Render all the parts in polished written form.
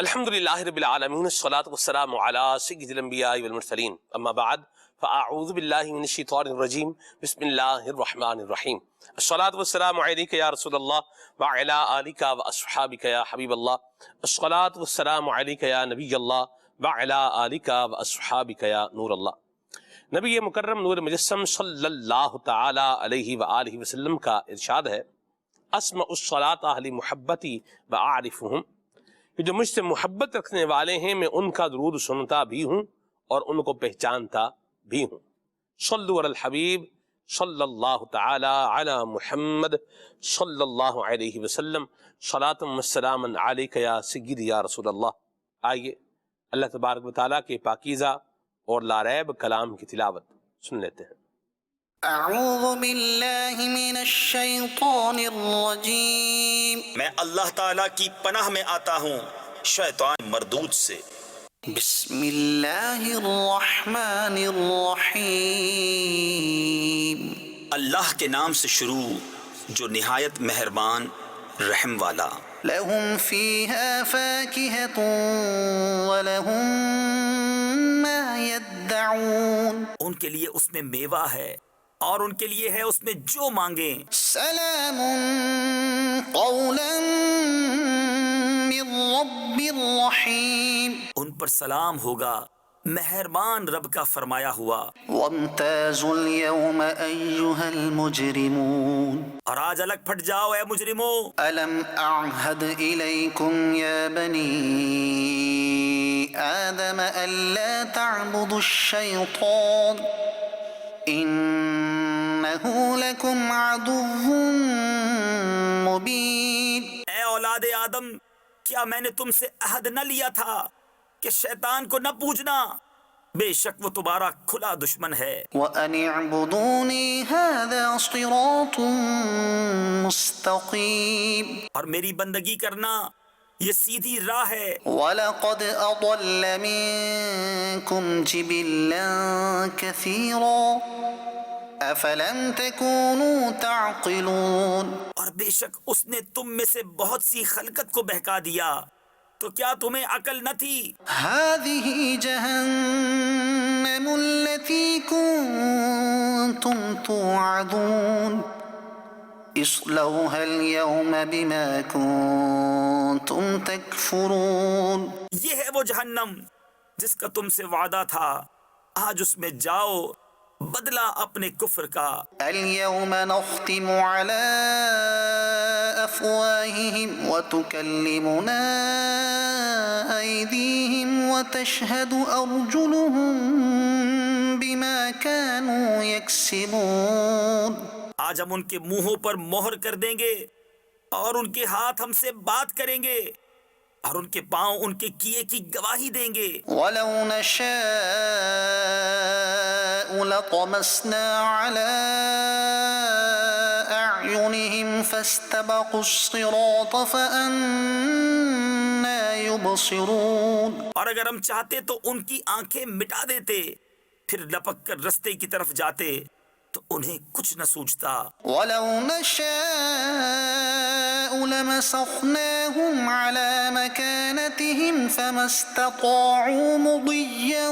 الحمد للہ رب العالمین الصلاۃ والسلام علی سید الانبیاء والمرسلین اما بعد فاعوذ باللہ من الشیطان الرجیم بسم اللہ الرحمن الرحیم الصلاۃ والسلام علیک یا رسول اللہ وعلی آلک واصحابک یا حبیب اللہ الصلاۃ والسلام علیک یا نبی اللہ وعلی آلک واصحابک یا نور اللہ۔ نبی مکرم نور مجسم صلی اللہ تعالی علیہ وآلہ وسلم کا ارشاد ہے، اسمع الصلاۃ لمحبتی واعرفہم، کہ جو مجھ سے محبت رکھنے والے ہیں میں ان کا درود سنتا بھی ہوں اور ان کو پہچانتا بھی ہوں۔ صلو علی الحبیب صلی اللہ تعالی علی محمد صلی اللہ علیہ وسلم، صلاۃ و سلام علیک یا سیدی یا رسول اللہ۔ آئیے اللہ تبارک و تعالیٰ کے پاکیزہ اور لاریب کلام کی تلاوت سن لیتے ہیں۔ اعوذ باللہ من الشیطان الرجیم، میں اللہ تعالیٰ کی پناہ میں آتا ہوں شیطان مردود سے۔ بسم اللہ الرحمن الرحیم، اللہ کے نام سے شروع جو نہایت مہربان رحم والا۔ لہم فیہا فاکہۃ ولہم ما یدعون، ان کے لیے اس میں میوہ ہے اور ان کے لیے ہے اس میں جو مانگیں۔ سلام قولا من رب الرحیم، ان پر سلام ہوگا مہربان رب کا فرمایا ہوا۔ وامتازوا اليوم ایہا المجرمون، اور آج الگ پھٹ جاؤ اے مجرموں۔ ألم أعهد إليكم يا بني آدم ألا تعبدوا الشيطان إنه لكم عدو مبين۔ اے اولاد آدم، کیا میں نے تم سے عہد نہ لیا تھا کہ شیطان کو نہ پوجنا؟ بے شک وہ تمہارا کھلا دشمن ہے۔ وأن اعبدوني هذا صراط مستقيم، اور میری بندگی کرنا یہ سیدھی راہ ہے۔ وَلَقَدْ أَضَلَّ مِنكُمْ جِبِلًّا كَثِيرًا أَفَلَمْ تَكُونُوا تَعْقِلُونَ، اور بے شک اس نے تم میں سے بہت سی خلقت کو بہکا دیا، تو کیا تمہیں عقل نہ تھی؟ هذه جهنم التي كنتم توعدون اصلوها اليوم بما كنتم تكفرون، یہ ہے وہ جہنم جس کا تم سے وعدہ تھا، آج اس میں جاؤ بدلہ اپنے کفر کا۔ اليوم نختم على أفواههم وتكلمنا أيديهم وتشهد أرجلهم بما كانوا يكسبون، آج ہم ان کے منہوں پر مہر کر دیں گے اور ان کے ہاتھ ہم سے بات کریں گے اور ان کے پاؤں ان کے کیے کی گواہی دیں گے۔ ولو نشاء لطمسنا على أعينهم فاستبقوا الصراط فأنى يبصرون، اور اگر ہم چاہتے تو ان کی آنکھیں مٹا دیتے، پھر لپک کر رستے کی طرف جاتے تو انہیں کچھ نہ سوچتا۔ ولو نشاء لمسخناهم على مكانتهم فما استطاعوا مضيا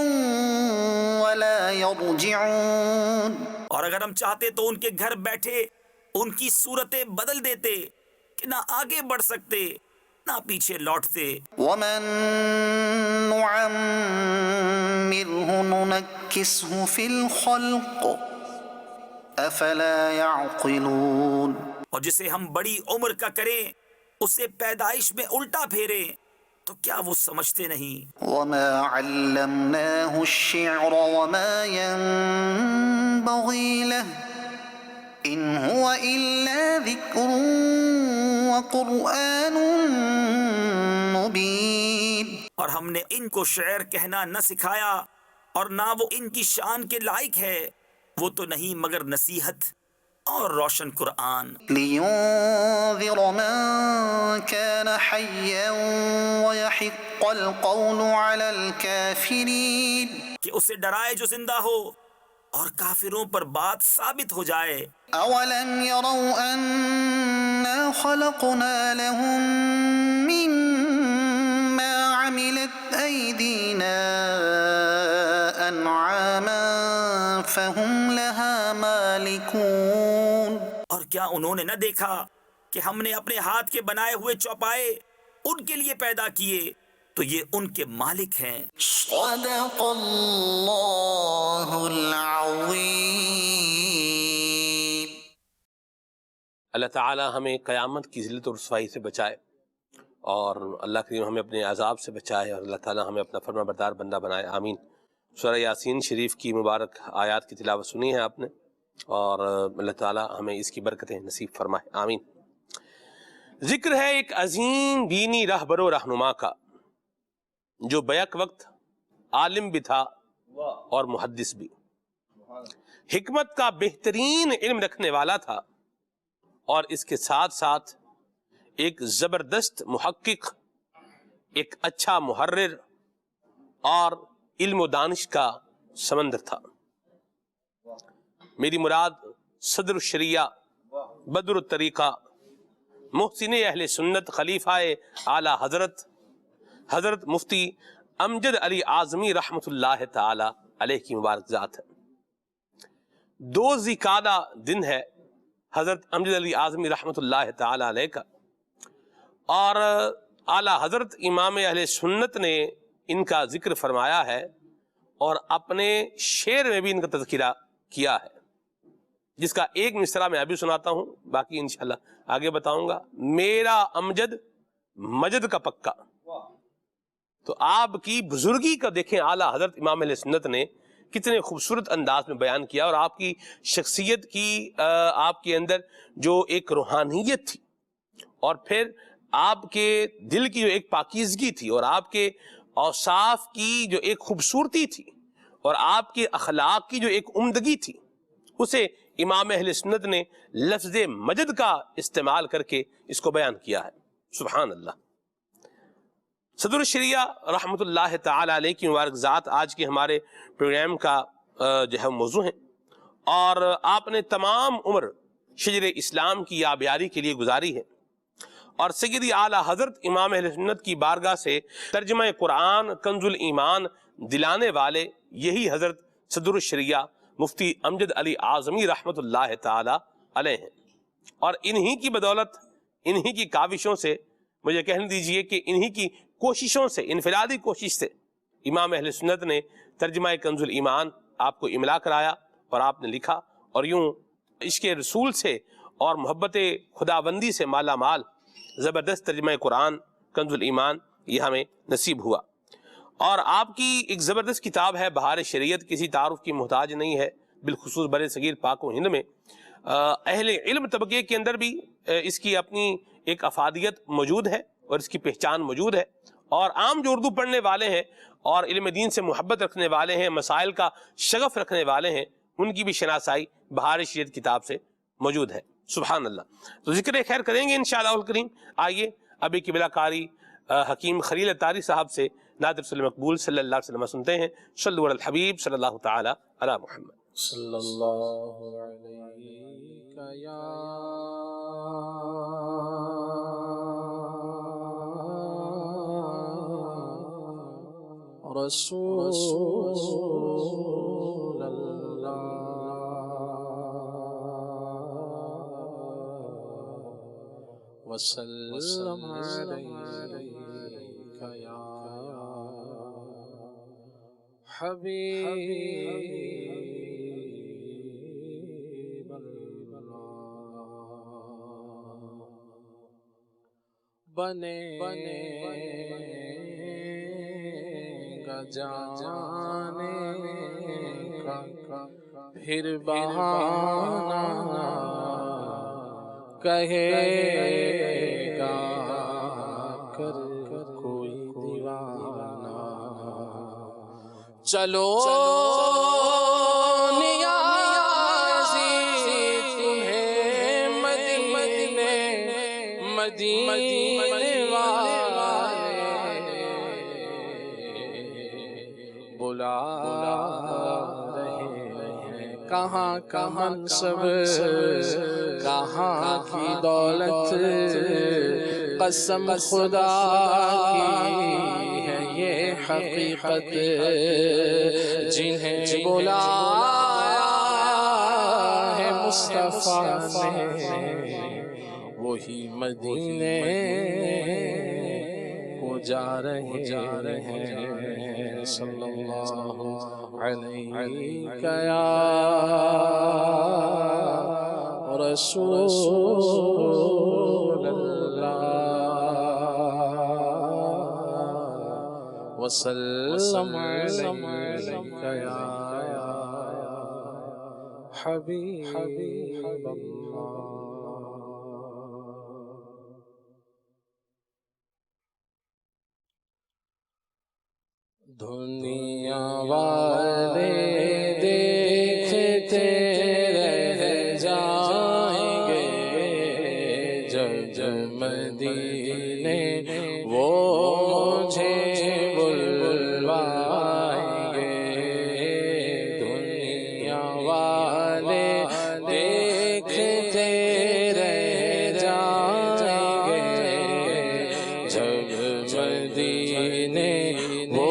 ولا يرجعون، اور اگر ہم چاہتے تو ان کے گھر بیٹھے ان کی صورتیں بدل دیتے کہ نہ آگے بڑھ سکتے نہ پیچھے لوٹتے۔ ومن نعمره ننكسه في الخلق افلا يعقلون، اور جسے ہم بڑی عمر کا کریں اسے پیدائش میں الٹا پھیریں تو کیا وہ سمجھتے نہیں؟ وما علمناه الشعر وما ينبغي له ان هو الا ذكر وقرآن مبين، اور ہم نے ان کو شعر کہنا نہ سکھایا اور نہ وہ ان کی شان کے لائق ہے، وہ تو نہیں مگر نصیحت اور روشن قرآن۔ لينذر من كان حيا ويحق القول على الكافرين، کہ اسے ڈرائے جو زندہ ہو اور کافروں پر بات ثابت ہو جائے۔ اولم يروا انا خلقنا لهم مما حملت أيدينا أنعاما فهم لها مالكون. اور کیا انہوں نے نہ دیکھا کہ ہم نے اپنے ہاتھ کے بنائے ہوئے چوپائے ان کے لیے پیدا کیے تو یہ ان کے مالک ہیں. صدق اللہ العظیم. اللہ تعالی ہمیں قیامت کی ذلت و رسوائی سے بچائے، اور اللہ کریم ہمیں اپنے عذاب سے بچائے، اور اللہ تعالی ہمیں اپنا فرما بردار بندہ بنائے. آمین. سورہ یاسین شریف کی مبارک آیات کی تلاوت سنی ہے آپ نے، اور اللہ تعالی ہمیں اس کی برکتیں نصیب فرمائے. آمین. ذکر ہے ایک عظیم دینی رہبر و رہنما کا جو بیک وقت عالم بھی تھا اور محدث بھی، حکمت کا بہترین علم رکھنے والا تھا، اور اس کے ساتھ ساتھ ایک زبردست محقق، ایک اچھا محرر اور علم و دانش کا سمندر تھا. میری مراد صدر الشریعہ، بدر الطریقہ، محسن اہل سنت، خلیفہ اعلی حضرت مفتی امجد علی اعظمی رحمۃ اللہ تعالی علیہ کی مبارک ذات ہے. 2 ذی-القعدہ دن ہے حضرت امجد علی اعظمی رحمۃ اللہ تعالی علیہ کا، اور اعلی حضرت امام اہل سنت نے ان کا ذکر فرمایا ہے اور اپنے شعر میں بھی ان کا تذکرہ کیا ہے، جس کا ایک مصرع میں ابھی سناتا ہوں، باقی انشاءاللہ آگے بتاؤں گا. میرا امجد مجد کا پکا. تو آپ کی بزرگی کا دیکھیں اعلیٰ حضرت امام اہل سنت نے کتنے خوبصورت انداز میں بیان کیا، اور آپ کی شخصیت کی آپ کے اندر جو ایک روحانیت تھی، اور پھر آپ کے دل کی جو ایک پاکیزگی تھی، اور آپ کے اوصاف کی جو ایک خوبصورتی تھی، اور آپ کے اخلاق کی جو ایک عمدگی تھی، اسے امام اہل سنت نے لفظ مجد کا استعمال کر کے اس کو بیان کیا ہے. سبحان اللہ. صدر الشریعہ رحمۃ اللہ تعالی علیہ کی مبارک ذات آج کے ہمارے پروگرام کا جو ہے موضوع ہے، اور آپ نے تمام عمر شجر اسلام کی آبیاری کے لیے گزاری ہے، اور سیدی اعلیٰ حضرت امام اہل سنت کی بارگاہ سے ترجمہ قرآن کنز الایمان دلانے والے یہی حضرت صدر الشریعہ مفتی امجد علی اعظمی رحمۃ اللہ تعالی علیہ ہیں. اور انہی کی بدولت، انہی کی کاوشوں سے، مجھے کہنے دیجئے کہ انہی کی کوششوں سے، انفرادی کوشش سے امام اہل سنت نے ترجمہ کنز الایمان آپ کو املا کرایا، اور آپ نے لکھا، اور یوں عشق رسول سے اور محبت خداوندی سے مالا مال زبردست ترجمہ قرآن کنز الایمان یہ ہمیں نصیب ہوا. اور آپ کی ایک زبردست کتاب ہے بہار شریعت، کسی تعارف کی محتاج نہیں ہے، بالخصوص بر صغیر پاک و ہند میں اہل علم طبقے کے اندر بھی اس کی اپنی ایک افادیت موجود ہے، اور اس کی پہچان موجود ہے، اور عام جو اردو پڑھنے والے ہیں اور علم دین سے محبت رکھنے والے ہیں، مسائل کا شغف رکھنے والے ہیں، ان کی بھی شناسائی بہار شریعت کتاب سے موجود ہے. سبحان اللہ. تو ذکر خیر کریں گے انشاءاللہ الکریم. آئیے ابھی قبلہ کاری حکیم خلیل اتاری صاحب سے نعت رسول مقبول صلی اللہ علیہ وسلم سنتے ہیں. صلو علی الحبیب صلی اللہ تعالی علی محمد. صلی اللہ علیہ یا رسول اللہ وسلم علیک یا حبیب اللہ. بنے گا جانے کا پھر بہانہ کہے گا کر کوئی دیوانہ. چلو نیازی تمہیں مدینے والے بلا رہے ہیں. کہاں کا منصب، کہاں کی دولت، قسم خدا کی ہے یہ حقیقت جنہیں بلایا ہے مصطفیٰ نے وہی مدینے کو جا رہے ہیں صلی اللہ علیہ یا رسول اللہ وسلم علیک یا حبیب اللہ. دنیا والے دیکھتے رہ جائیں گے جب جب مدینے وہ مجھے بلوائیں گے. دنیا والے دیکھتے رہ جائیں گے جب مدینے وہ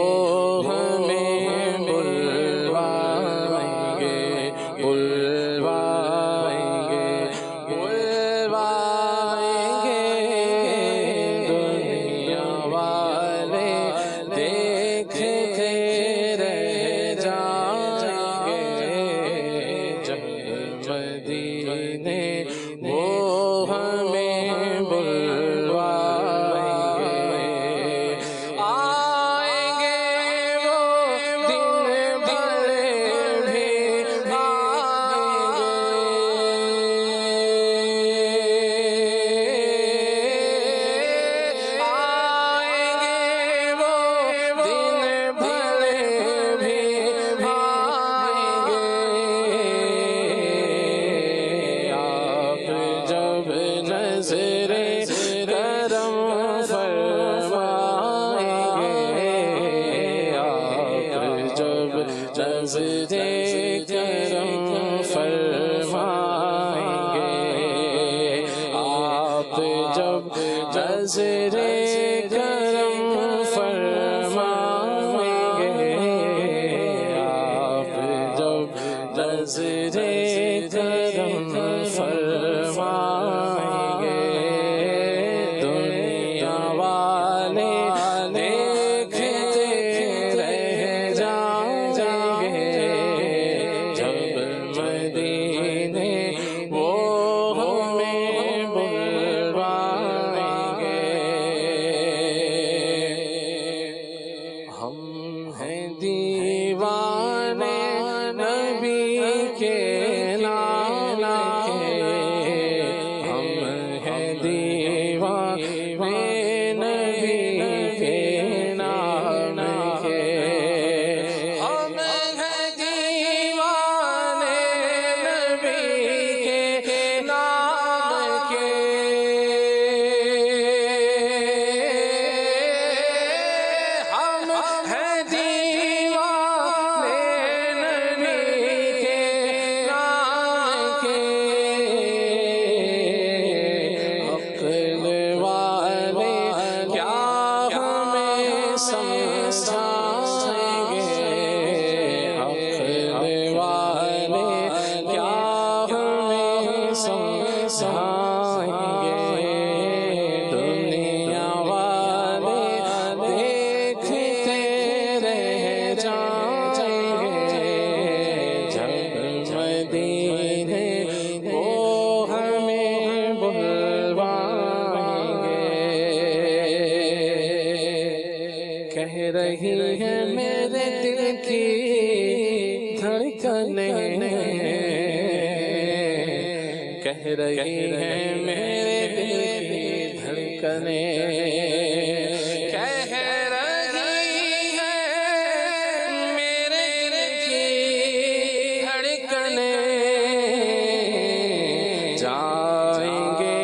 کہہ رہی ہیں میرے دل کی دھڑکنیں کہہ رہی ہیں میرے دل کی دھڑکنیں جائیں گے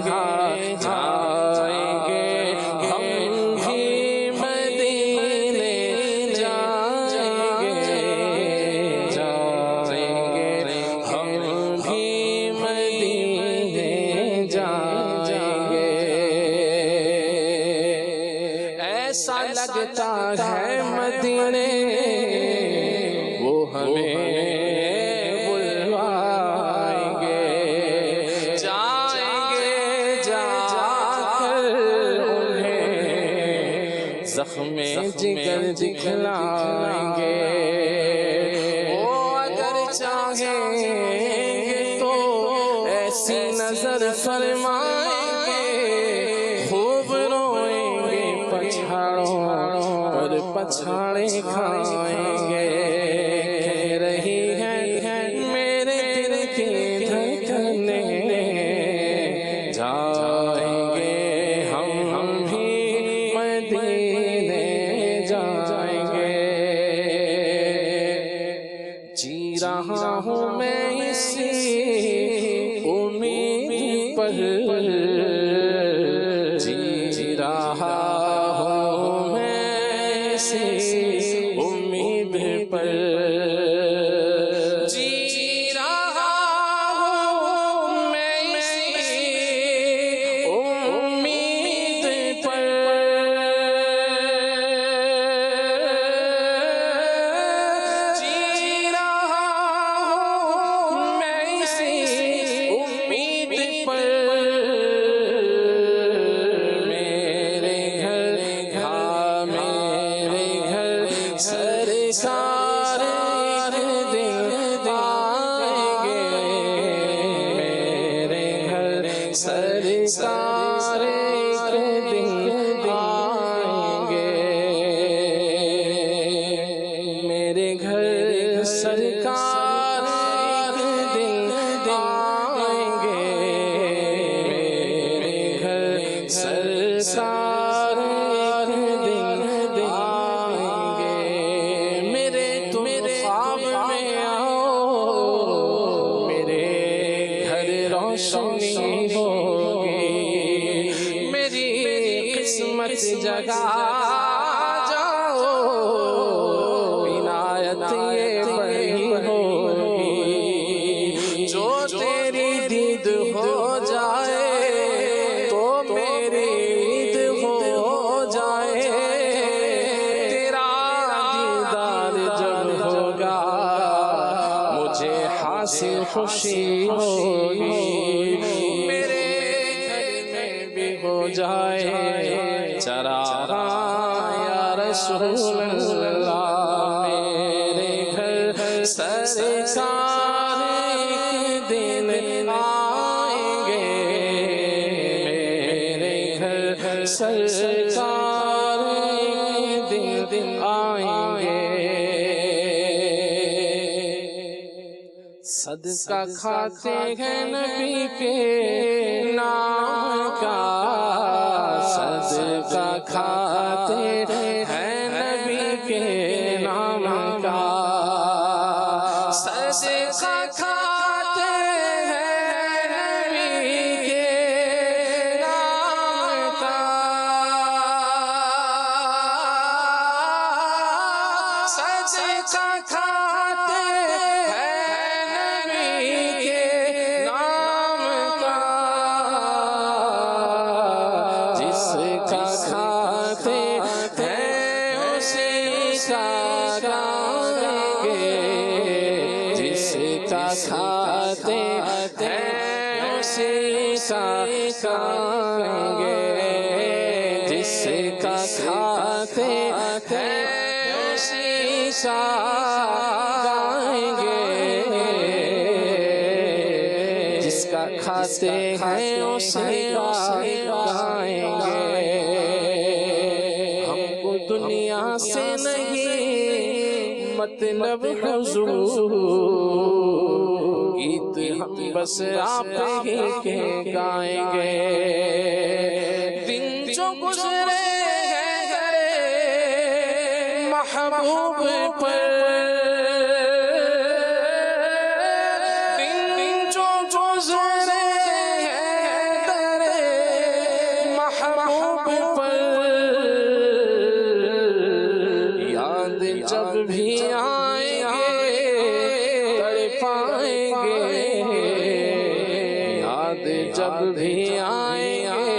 ہاں جائیں گے ہم بھی مدینے جائیں گے ہم بھی مدینے جائیں گے ہے مدینے وہ ہمیں بلوائیں گے، جائیں گے جا کر انہیں زخم جگر دکھلائیں گے، وہ اگر چاہیں گے تو ایسی نظر فرمائیں گے، خوب روئیں گے پچھاڑوں پر پچھاڑے کھائیں گے، کہہ رہی ہے میرے دل کی دھڑکنیں، جائیں گے ہم بھی مدینے جائیں گے، جی رہا ہوں میں اسی امید پر، جی رہا ہوں میں اسی امید پر، جی رہا ہوں میں اسی امید پر، جی رہا ہوں میں اسی امید پر، میرے گھر ہاں میرے گھر سرکار ایک دن آئیں گے، میرے گھر سرکار ایک دن آئیں گے، میرے گھر سرکار ایک دن آئیں گے، میرے گھر سرکار ایک دن آئیں گے، میرے تم خواب میں آؤ، میرے گھر روشنی ہوگی، میری قسمت جگا جاؤ، عنایت یہ بڑی ہوگی، جو تیری دید ہو جائے تو میری عید ہو جائے، تیرا دیدار جب ہوگا مجھے حاصل خوشی ہوگی، میرے گھر میں بھی ہو جائے چراغاں یا رسول اللہ، میرے گھر سرکار ایک دن آئیں گے، میرے گھر سرکار ایک دن آئیں گے، صدقہ کھاتے ہیں نبی کے نام کا، صدقہ کھاتے ہیں نبی کے نام کا، صدقہ کھاتے ہیں نبی کے نام کا، صدقہ کھاتے ہیں نبی کے نام کا، جس کا کھاتے ہیں اسی کا گائیں گے، جس کا کھاتے ہیں اسی کا گائیں گے، جس کا کھاتے ہیں اسی کا گائیں گے، جس کا کھاتے ہیں اسی کا گائیں گے، ہم کو دنیا سے نہیں مطلب حضور، گیت ہم بس آپ ہی کے گائیں گے، دن جو گزرے ہیں محبوب پر، دن جو گزرے ہیں محبوب پر، یاد جب بھی آئیں گے تڑپائیں گے، یاد جب بھی آئیں گے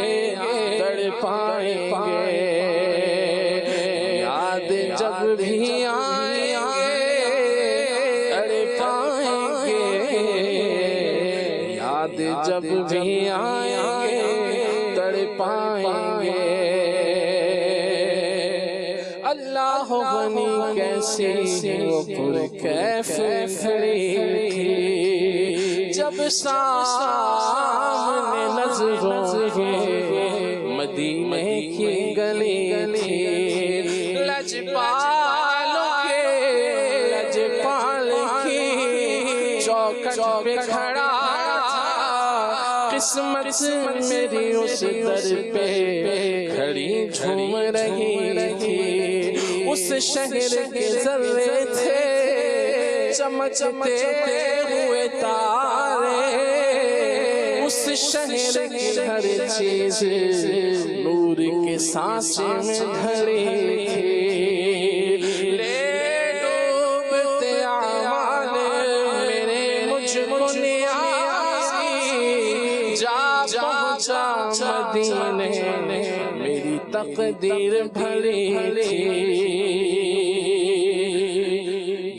تڑپائیں گے، یاد جب بھی آئیں گے تڑپائیں گے، یاد جب بھی آئیں گے تڑپائیں گے۔ اللہ غنی کیسی وہ پرکیف کھڑی تھی، جب سامنے نظروں کے مدینے کی گلی تھی، لجپال کی چوکھٹ پہ کھڑا تھا، قسمت میری اس در پہ کھڑی جھوم رہی تھی۔ اس شہر کے ذرے تھے چمکتے ہوئے تارے، اس شہر کی ہر چیز نور کے سانچے میں ڈھلی تھی۔ لے ڈوبتے اعمال میرے مجھ کو نیازی، جا پہنچا مدینے میری تقدیر بھلی تھی۔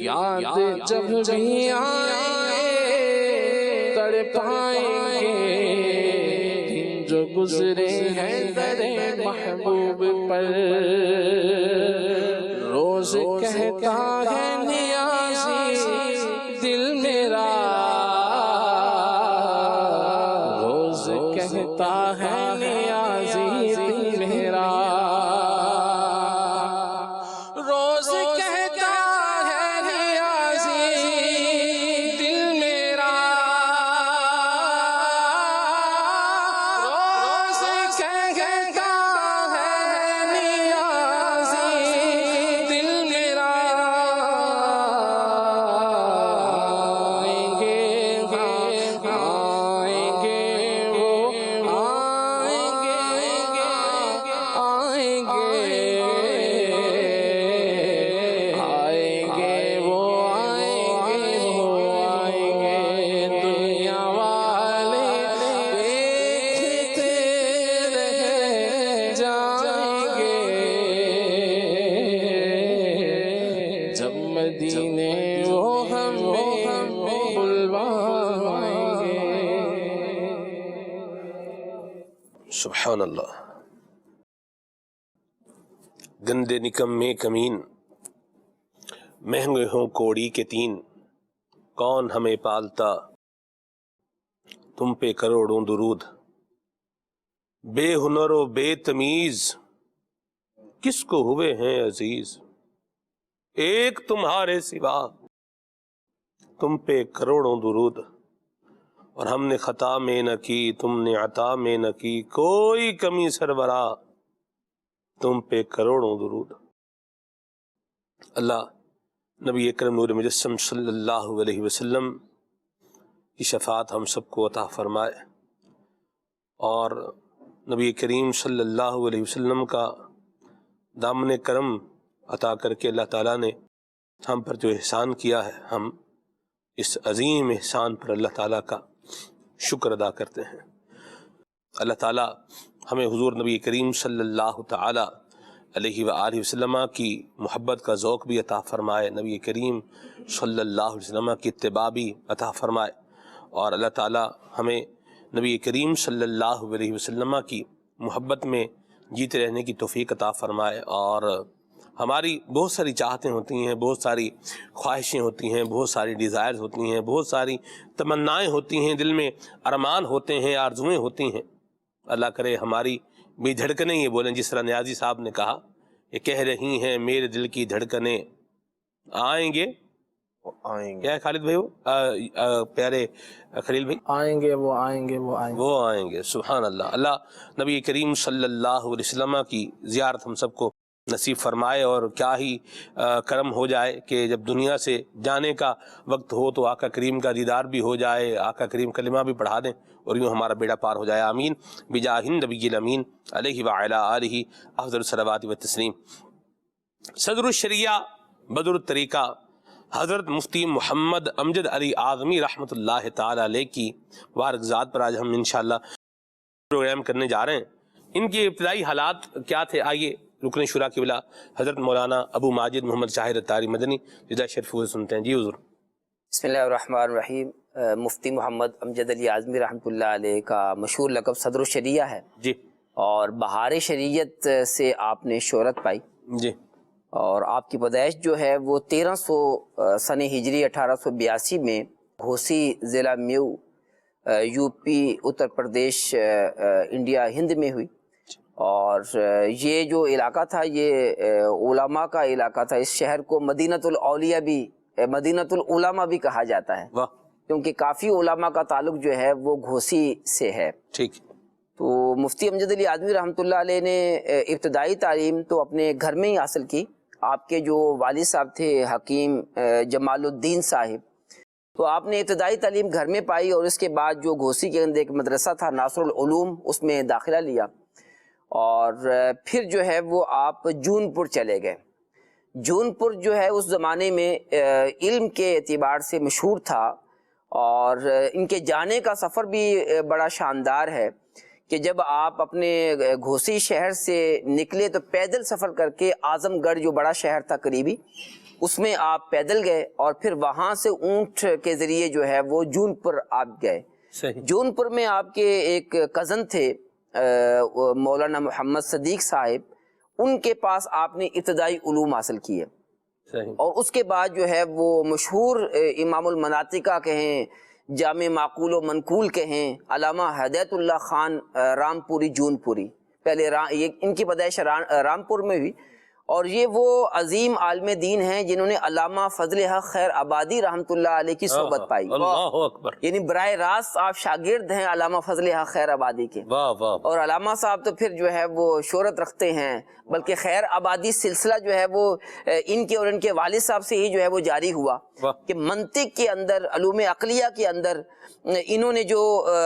یاد جب بھی آئیں گے تڑپائیں گے، دن جو گزرے ہیں در محبوب پر، روز کہتا ہے نیازی دل میرا، روز کہتا ہے نیازی دل میرا، روز کہتا ہے نیازی دل میرا، روز کہتا ہے نیازی دل میرا۔ آئیں گے وہ آئیں گے آئیں گے وہ آئیں گے، دنیا والے دیکھتے رہ جائیں گے، جب مدینے وہ ہمیں بلوائیں گے۔ سبحان اللہ۔ گندے نکمے کمین، مہنگے ہوں کوڑی کے تین، کون ہمیں پالتا تم پہ کروڑوں درود، بے ہنر و بے تمیز کس کو ہوئے ہیں عزیز، ایک تمہارے سوا تم پہ کروڑوں درود، اور ہم نے خطا میں نہ کی تم نے عطا میں نہ کی، کوئی کمی سربراہ تم پہ کروڑوں درود۔ اللہ نبی اکرم نور مجسم صلی اللہ علیہ وسلم کی شفاعت ہم سب کو عطا فرمائے، اور نبی کریم صلی اللہ علیہ وسلم کا دامن کرم عطا کر کے اللہ تعالیٰ نے ہم پر جو احسان کیا ہے، ہم اس عظیم احسان پر اللہ تعالیٰ کا شکر ادا کرتے ہیں۔ اللہ تعالیٰ ہمیں حضور نبی کریم صلی اللہ تعالیٰ علیہ وآلہ وسلم کی محبت کا ذوق بھی عطا فرمائے، نبی کریم صلی اللہ علیہ وسلم کی اتباع بھی عطا فرمائے، اور اللہ تعالیٰ ہمیں نبی کریم صلی اللہ علیہ وسلم کی محبت میں جیتے رہنے کی توفیق عطا فرمائے۔ اور ہماری بہت ساری چاہتیں ہوتی ہیں، بہت ساری خواہشیں ہوتی ہیں، بہت ساری ڈیزائرز ہوتی ہیں، بہت ساری تمنائیں ہوتی ہیں، دل میں ارمان ہوتے ہیں، آرزویں ہوتی ہیں۔ اللہ کرے ہماری بھی دھڑکنیں یہ بولیں، جس طرح نیازی صاحب نے کہا، یہ کہہ رہی ہیں میرے دل کی دھڑکنیں آئیں گے، کیا ہے خالد بھائی، پیارے خلیل بھائی، آئیں گے وہ آئیں گے وہ آئیں گے وہ آئیں گے۔ سبحان اللہ۔ اللہ نبی کریم صلی اللہ علیہ وسلم کی زیارت ہم سب کو نصیب فرمائے، اور کیا ہی کرم ہو جائے کہ جب دنیا سے جانے کا وقت ہو تو آقا کریم کا دیدار بھی ہو جائے، آقا کریم کلمہ بھی پڑھا دیں، اور یوں ہمارا بیڑا پار ہو جائے۔ آمین بجاہ النبی الامین علیہ وعلی آلہ افضل الصلوات والتسلیم۔ صدر الشریعہ بدر الطریقہ حضرت مفتی محمد امجد علی اعظمی رحمۃ اللہ تعالی علیہ کی بارگزاد پر آج ہم انشاءاللہ پروگرام کرنے جا رہے ہیں۔ ان کے ابتدائی حالات کیا تھے، آئیے رکن شورا قبلہ حضرت مولانا ابو ماجد محمد شاہر الطاری مدنی جزا شریف ہوئے سنتے ہیں. جی حضور. بسم اللہ الرحمن الرحیم. مفتی محمد امجد علی اعظمی رحمۃ اللہ علیہ کا مشہور لقب صدر الشریعہ ہے جی. اور بہار شریعت سے آپ نے شہرت پائی جی. اور آپ کی پیدائش جو ہے وہ 1300 سن ہجری 1882 میں گھوسی ضلع میو U P Uttar Pradesh India ہند میں ہوئی. اور یہ جو علاقہ تھا یہ علماء کا علاقہ تھا. اس شہر کو مدینۃ الاولیاء بھی مدینۃ العلماء بھی کہا جاتا ہے کیونکہ کافی علماء کا تعلق جو ہے وہ گھوسی سے ہے. ٹھیک. تو مفتی امجد علی اعظمی رحمۃ اللہ علیہ نے ابتدائی تعلیم تو اپنے گھر میں ہی حاصل کی. آپ کے جو والد صاحب تھے حکیم جمال الدین صاحب، تو آپ نے ابتدائی تعلیم گھر میں پائی اور اس کے بعد جو گھوسی کے اندر ایک مدرسہ تھا ناصر العلوم، اس میں داخلہ لیا اور پھر جو ہے وہ آپ جون پور چلے گئے. جون پور جو ہے اس زمانے میں علم کے اعتبار سے مشہور تھا اور ان کے جانے کا سفر بھی بڑا شاندار ہے کہ جب آپ اپنے گھوسی شہر سے نکلے تو پیدل سفر کر کے اعظم گڑھ جو بڑا شہر تھا قریبی، اس میں آپ پیدل گئے اور پھر وہاں سے اونٹ کے ذریعے جو ہے وہ جون پور آپ گئے. جون پور میں آپ کے ایک کزن تھے مولانا محمد صدیق صاحب، ان کے پاس آپ نے ابتدائی علوم حاصل کیے. اور اس کے بعد جو ہے وہ مشہور امام المناطقہ کہیں، جامع معقول و منقول کہیں، علامہ ہدایت اللہ خان رامپوری جون پوری، پہلے ان کی پیدائش رامپور میں ہوئی. اور یہ وہ عظیم عالم دین ہیں جنہوں نے علامہ فضل حق خیر آبادی رحمۃ اللہ علیہ کی صحبت پائی. اللہ اکبر. یعنی براہ راست آپ شاگرد ہیں علامہ فضل حق خیر آبادی کے. اور علامہ صاحب تو پھر جو ہے وہ شہرت رکھتے ہیں، بلکہ خیر آبادی سلسلہ جو ہے وہ ان کے اور ان کے والد صاحب سے ہی جو ہے وہ جاری ہوا کہ منطق کے اندر، علوم عقلیہ کے اندر انہوں نے جو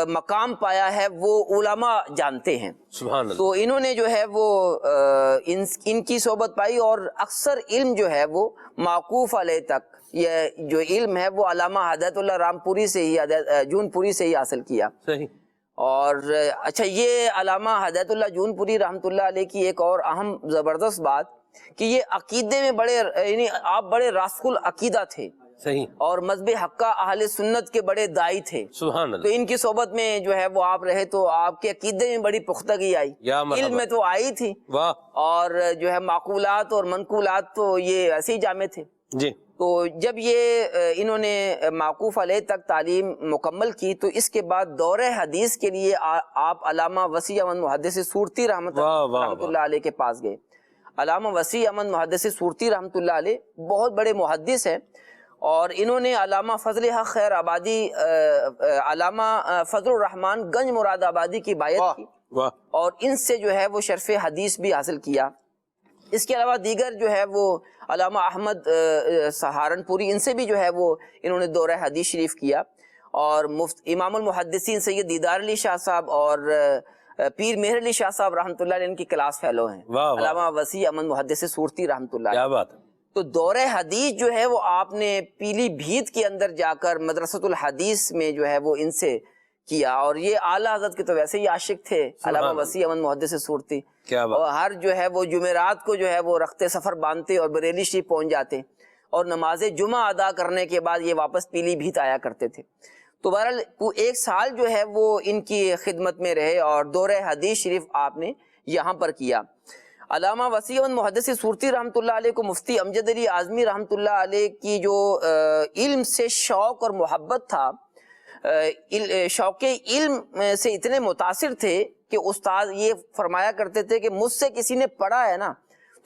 مقام پایا ہے وہ علماء جانتے ہیں. سبحان اللہ. تو انہوں نے جو ہے وہ ان کی صحبت پائی اور اکثر علم جو ہے وہ موقوف علیہ تک، یہ جو علم ہے وہ علامہ ہدایت اللہ رامپوری سے ہی، جون پوری سے ہی حاصل کیا. صحیح. اور اچھا، یہ علامہ ہدایت اللہ جون پوری رحمۃ اللہ علیہ کی ایک اور اہم زبردست بات کہ یہ عقیدے میں بڑے، یعنی آپ بڑے راسخ العقیدہ تھے. صحیح. اور مذہب حقہ اہل سنت کے بڑے دائی تھے. سبحان اللہ. تو ان کی صحبت میں جو ہے وہ آپ رہے تو آپ کے عقیدے میں بڑی پختگی آئی، علم میں تو آئی تھی. واہ. اور جو ہے معقولات اور منقولات تو یہ ایسے ہی جامع تھے. جی. تو جب یہ انہوں نے موقوف علیہ تک تعلیم مکمل کی تو اس کے بعد دور حدیث کے لیے آپ علامہ وسیع احمد محدث سورتی رحمۃ اللہ علیہ کے پاس گئے. علامہ وسیع احمد محدث سورتی رحمۃ اللہ علیہ بہت بڑے محدث ہیں اور انہوں نے علامہ فضل حق خیر آبادی، علامہ فضل الرحمان گنج مراد آبادی کی بایعت کی اور ان سے جو ہے وہ شرف حدیث بھی حاصل کیا. اس کے علاوہ دیگر جو ہے وہ علامہ احمد سہارنپوری، ان سے بھی جو ہے وہ انہوں نے دورہ حدیث شریف کیا. اور امام المحدثین سید دیدار علی شاہ صاحب اور پیر مہر علی شاہ صاحب رحمۃ اللہ علیہ ان کی کلاس فیلو ہیں. علامہ وسیع احمد محدث سورتی رحمۃ اللہ. کیا بات ہے. تو دورہ حدیث جو ہے وہ آپ نے پیلی بھیت کے اندر جا کر مدرسۃ الحدیث میں جو ہے وہ ان سے کیا. اور یہ اعلیٰ حضرت کے تو ویسے ہی عاشق تھے علامہ وسیع احمد محدث سورتی. اور ہر جو ہے وہ جمعرات کو جو ہے وہ رخت سفر باندھتے اور بریلی شریف پہنچ جاتے اور نماز جمعہ ادا کرنے کے بعد یہ واپس پیلی بھیت آیا کرتے تھے. تو بہرحال ایک سال جو ہے وہ ان کی خدمت میں رہے اور دورہ حدیث شریف آپ نے یہاں پر کیا. علامہ وسیع احمد محدث سورتی رحمۃ اللہ علیہ کو مفتی امجد علی اعظمی رحمۃ اللہ علیہ کی جو علم سے شوق اور محبت تھا، شوق علم سے اتنے متاثر تھے کہ استاد یہ فرمایا کرتے تھے کہ مجھ سے کسی نے پڑھا ہے نا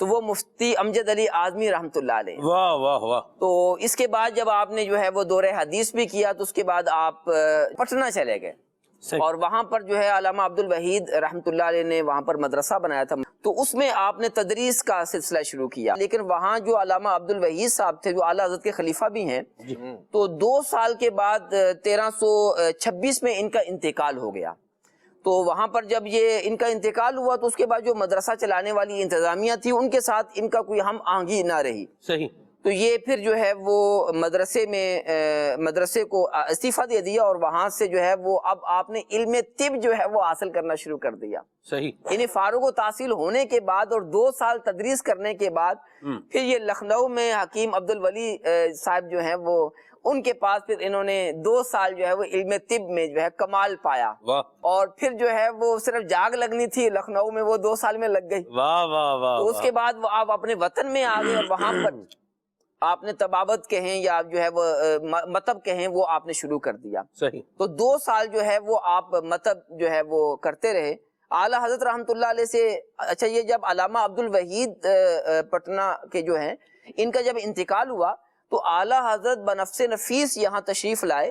تو وہ مفتی امجد علی اعظمی رحمۃ اللہ علیہ. واہ واہ واہ. تو اس کے بعد جب آپ نے جو ہے وہ دورہ حدیث بھی کیا تو اس کے بعد آپ پٹنہ چلے گئے اور وہاں پر جو ہے علامہ عبد الوحید رحمۃ اللہ علیہ نے وہاں پر مدرسہ بنایا تھا. تو اس میں آپ نے تدریس کا سلسلہ شروع کیا. لیکن وہاں جو علامہ عبد الوحید صاحب تھے جو اعلیٰ حضرت کے خلیفہ بھی ہیں، تو 2 سال کے بعد 1326 میں ان کا انتقال ہو گیا. تو وہاں پر جب یہ ان کا انتقال ہوا تو اس کے بعد جو مدرسہ چلانے والی انتظامیہ تھی ان کے ساتھ ان کا کوئی ہم آہنگی نہ رہی. صحیح. تو یہ پھر جو ہے وہ مدرسے کو استعفیٰ دے دیا اور وہاں سے جو ہے وہ اب آپ نے علم طب جو ہے وہ حاصل کرنا شروع کر دیا. صحیح. یعنی فارغ و تحصیل ہونے کے بعد اور 2 سال تدریس کرنے کے بعد پھر یہ لکھنؤ میں حکیم عبدالولی صاحب جو ہیں وہ ان کے پاس پھر انہوں نے 2 سال جو ہے وہ علم طب میں جو ہے کمال پایا. واہ. اور پھر جو ہے وہ صرف جاگ لگنی تھی لکھنؤ میں، وہ 2 سال میں لگ گئی. واہ واہ واہ. تو اس کے بعد وہ آپ اپنے وطن میں آ گئے اور وہاں پر آپ نے طبابت کہیں یا جو ہے وہ مطب کہیں وہ آپ نے شروع کر دیا. صحیح. تو 2 سال جو ہے وہ آپ مطب جو ہے وہ کرتے رہے. اعلیٰ حضرت رحمۃ اللہ علیہ سے اچھا یہ جب علامہ عبدالوحید پٹنہ کے جو ہیں ان کا جب انتقال ہوا تو اعلیٰ حضرت بنفس نفیس یہاں تشریف لائے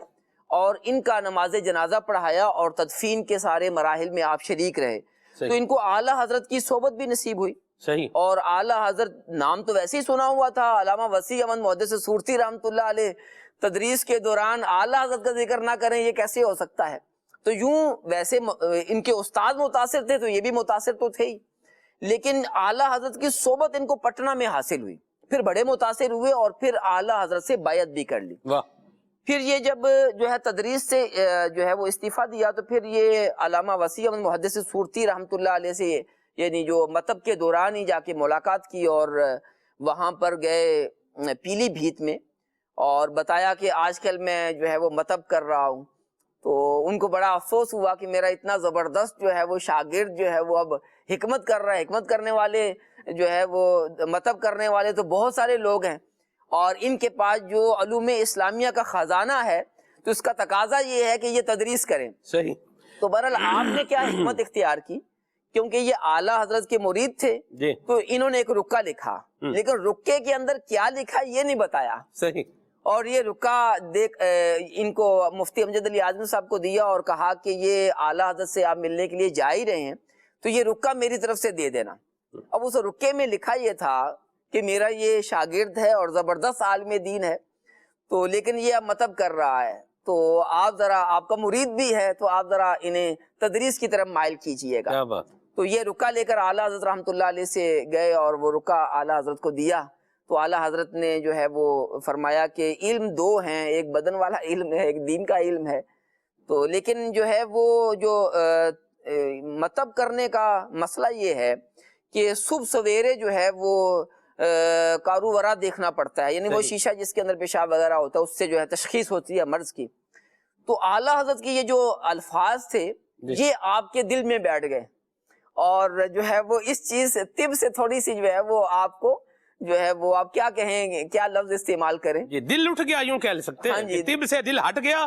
اور ان کا نماز جنازہ پڑھایا اور تدفین کے سارے مراحل میں آپ شریک رہے. تو ان کو اعلیٰ حضرت کی صحبت بھی نصیب ہوئی. صحیح. اور اعلیٰ حضرت نام تو ویسے ہی سنا ہوا تھا، علامہ وسیع احمد محدث سورتی رحمۃ اللہ علیہ تدریس کے دوران اعلیٰ حضرت کا ذکر نہ کریں یہ کیسے ہو سکتا ہے. تو یوں ویسے ان کے استاد متاثر تھے تو یہ بھی متاثر تو تھے ہی، لیکن اعلیٰ حضرت کی صحبت ان کو پٹنہ میں حاصل ہوئی. پھر بڑے متاثر ہوئے اور پھر اعلیٰ حضرت سے بیعت بھی کر لی. واہ. پھر یہ جب جو ہے تدریس سے جو ہے وہ استعفیٰ دیا تو پھر یہ علامہ وسیع احمد محدث سورتی رحمۃ اللہ علیہ سے یعنی جو مطب کے دوران ہی جا کے ملاقات کی اور وہاں پر گئے پیلی بھیت میں اور بتایا کہ آج کل میں جو ہے وہ مطب کر رہا ہوں. تو ان کو بڑا افسوس ہوا کہ میرا اتنا زبردست جو ہے وہ شاگرد جو ہے وہ اب حکمت کر رہا ہے. حکمت کرنے والے جو ہے وہ مطب کرنے والے تو بہت سارے لوگ ہیں اور ان کے پاس جو علوم اسلامیہ کا خزانہ ہے تو اس کا تقاضا یہ ہے کہ یہ تدریس کریں. صحیح. تو بہرحال آپ نے کیا حکمت اختیار کی، کیونکہ یہ اعلیٰ حضرت کے مرید تھے جی. تو انہوں نے ایک رکہ لکھا، لیکن رکے کے اندر کیا لکھا یہ نہیں بتایا. صحیح. اور یہ رکہ ان کو مفتی امجد علی اعظمی صاحب کو دیا اور کہا کہ یہ اعلیٰ حضرت سے آپ ملنے کے لیے جا ہی رہے ہیں تو یہ رکہ میری طرف سے دے دینا. اب اس رکے میں لکھا یہ تھا کہ میرا یہ شاگرد ہے اور زبردست عالم دین ہے تو لیکن یہ اب مطب کر رہا ہے تو آپ ذرا، آپ کا مرید بھی ہے تو آپ ذرا انہیں تدریس کی طرف مائل کیجئے گا. کیا بات. تو یہ رکہ لے کر اعلیٰ حضرت رحمۃ اللہ علیہ سے گئے اور وہ رکہ اعلیٰ حضرت کو دیا. تو اعلیٰ حضرت نے جو ہے وہ فرمایا کہ علم 2 ہیں، ایک بدن والا علم ہے، ایک دین کا علم ہے. تو لیکن جو ہے وہ جو مطب کرنے کا مسئلہ یہ ہے کہ صبح سویرے جو ہے وہ کارو ورا دیکھنا پڑتا ہے، یعنی وہ شیشہ جس کے اندر پیشاب وغیرہ ہوتا ہے اس سے جو ہے تشخیص ہوتی ہے مرض کی. تو اعلیٰ حضرت کے یہ جو الفاظ تھے یہ آپ کے دل میں بیٹھ گئے اور جو ہے وہ اس چیز سے طب سے تھوڑی سی جو ہے وہ آپ کو جو ہے وہ آپ کیا کہیں گے، کیا لفظ استعمال کریں؟ یہ دل اٹھ گیا یوں کہہ سکتے ہاں ہیں جی. کہ طب سے دل ہٹ گیا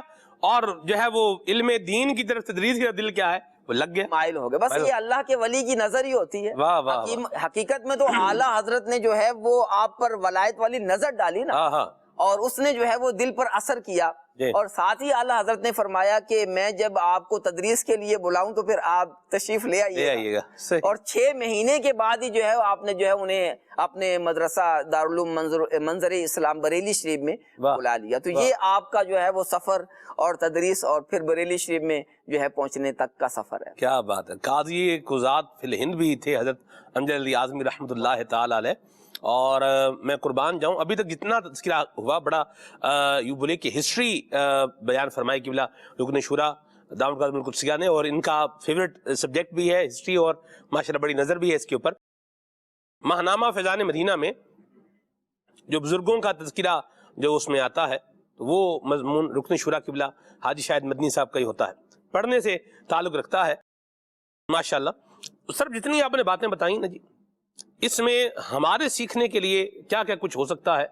اور جو ہے وہ علم دین کی طرف تدریس کی طرف دل کیا ہے وہ لگ گیا، مائل ہو گئے. بس یہ اللہ کے ولی کی نظر ہی ہوتی ہے. واہ واہ. حقیقت میں تو اعلیٰ حضرت نے جو ہے وہ آپ پر ولایت والی نظر ڈالی نا، ہاں ہاں. اور اس نے جو ہے وہ دل پر اثر کیا. اور ساتھ ہی اعلیٰ حضرت نے فرمایا کہ میں جب آپ کو تدریس کے لیے بلاؤں تو پھر آپ تشریف لے آئیے گا. اور 6 مہینے کے بعد ہی جو ہے آپ نے جو ہے انہیں اپنے مدرسہ دارالعلوم منظر اسلام بریلی شریف میں بلا لیا. تو یہ آپ کا جو ہے وہ سفر اور تدریس اور پھر بریلی شریف میں جو ہے پہنچنے تک کا سفر ہے. کیا بات ہے. قاضی قضات فی الہند بھی تھے حضرت امجد علی اعظمی رحمۃ اللہ تعالی علیہ، اور میں قربان جاؤں ابھی تک جتنا تذکرہ ہوا بڑا یوں بولے کہ ہسٹری بیان فرمائی قبلہ رکن شورا دامت القدس القدسیہ نے، اور ان کا فیوریٹ سبجیکٹ بھی ہے ہسٹری اور ماشاءاللہ بڑی نظر بھی ہے اس کے اوپر. ماہنامہ فیضان مدینہ میں جو بزرگوں کا تذکرہ جو اس میں آتا ہے وہ مضمون رکن شورا قبلہ حاجی شاہد مدنی صاحب کا ہی ہوتا ہے، پڑھنے سے تعلق رکھتا ہے ماشاءاللہ. سر جتنی آپ نے باتیں بتائیں نا جی، اس میں ہمارے سیکھنے کے لیے کیا کیا کچھ ہو سکتا ہے،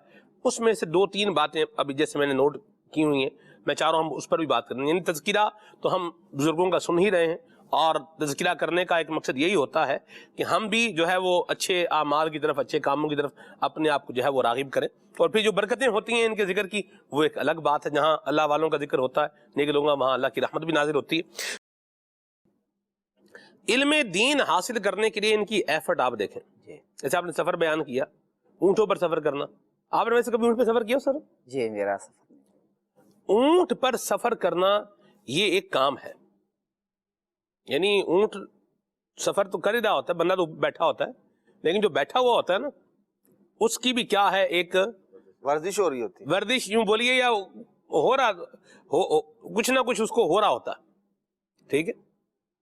اس میں سے 2-3 باتیں ابھی جیسے میں نے نوٹ کی ہوئی ہیں، میں چاہ رہا ہوں ہم اس پر بھی بات کریں. یعنی تذکرہ تو ہم بزرگوں کا سن ہی رہے ہیں اور تذکرہ کرنے کا ایک مقصد یہی ہوتا ہے کہ ہم بھی جو ہے وہ اچھے اعمال کی طرف، اچھے کاموں کی طرف اپنے آپ کو جو ہے وہ راغب کریں. اور پھر جو برکتیں ہوتی ہیں ان کے ذکر کی وہ ایک الگ بات ہے. جہاں اللہ والوں کا ذکر ہوتا ہے، نیک لوگوں کا، وہاں اللہ کی رحمت بھی نازل ہوتی ہے. علم دین حاصل کرنے کے لیے ان کی ایفرٹ آپ دیکھیں. جیسے آپ نے سفر بیان کیا، اونٹوں پر سفر کرنا، آپ نے ویسے کبھی اونٹ پہ سفر کیا سر؟ جی میرا سفر اونٹ پر سفر کرنا یہ ایک کام ہے. یعنی اونٹ سفر تو کر ہی رہا ہوتا ہے، بندہ تو بیٹھا ہوتا ہے، لیکن جو بیٹھا ہوا ہوتا ہے نا اس کی بھی کیا ہے ایک ورزش ہو رہی ہوتی ہے، ورزش یوں بولیے یا ہو رہا کچھ نہ کچھ اس کو ہو رہا ہوتا ہے، ٹھیک ہے.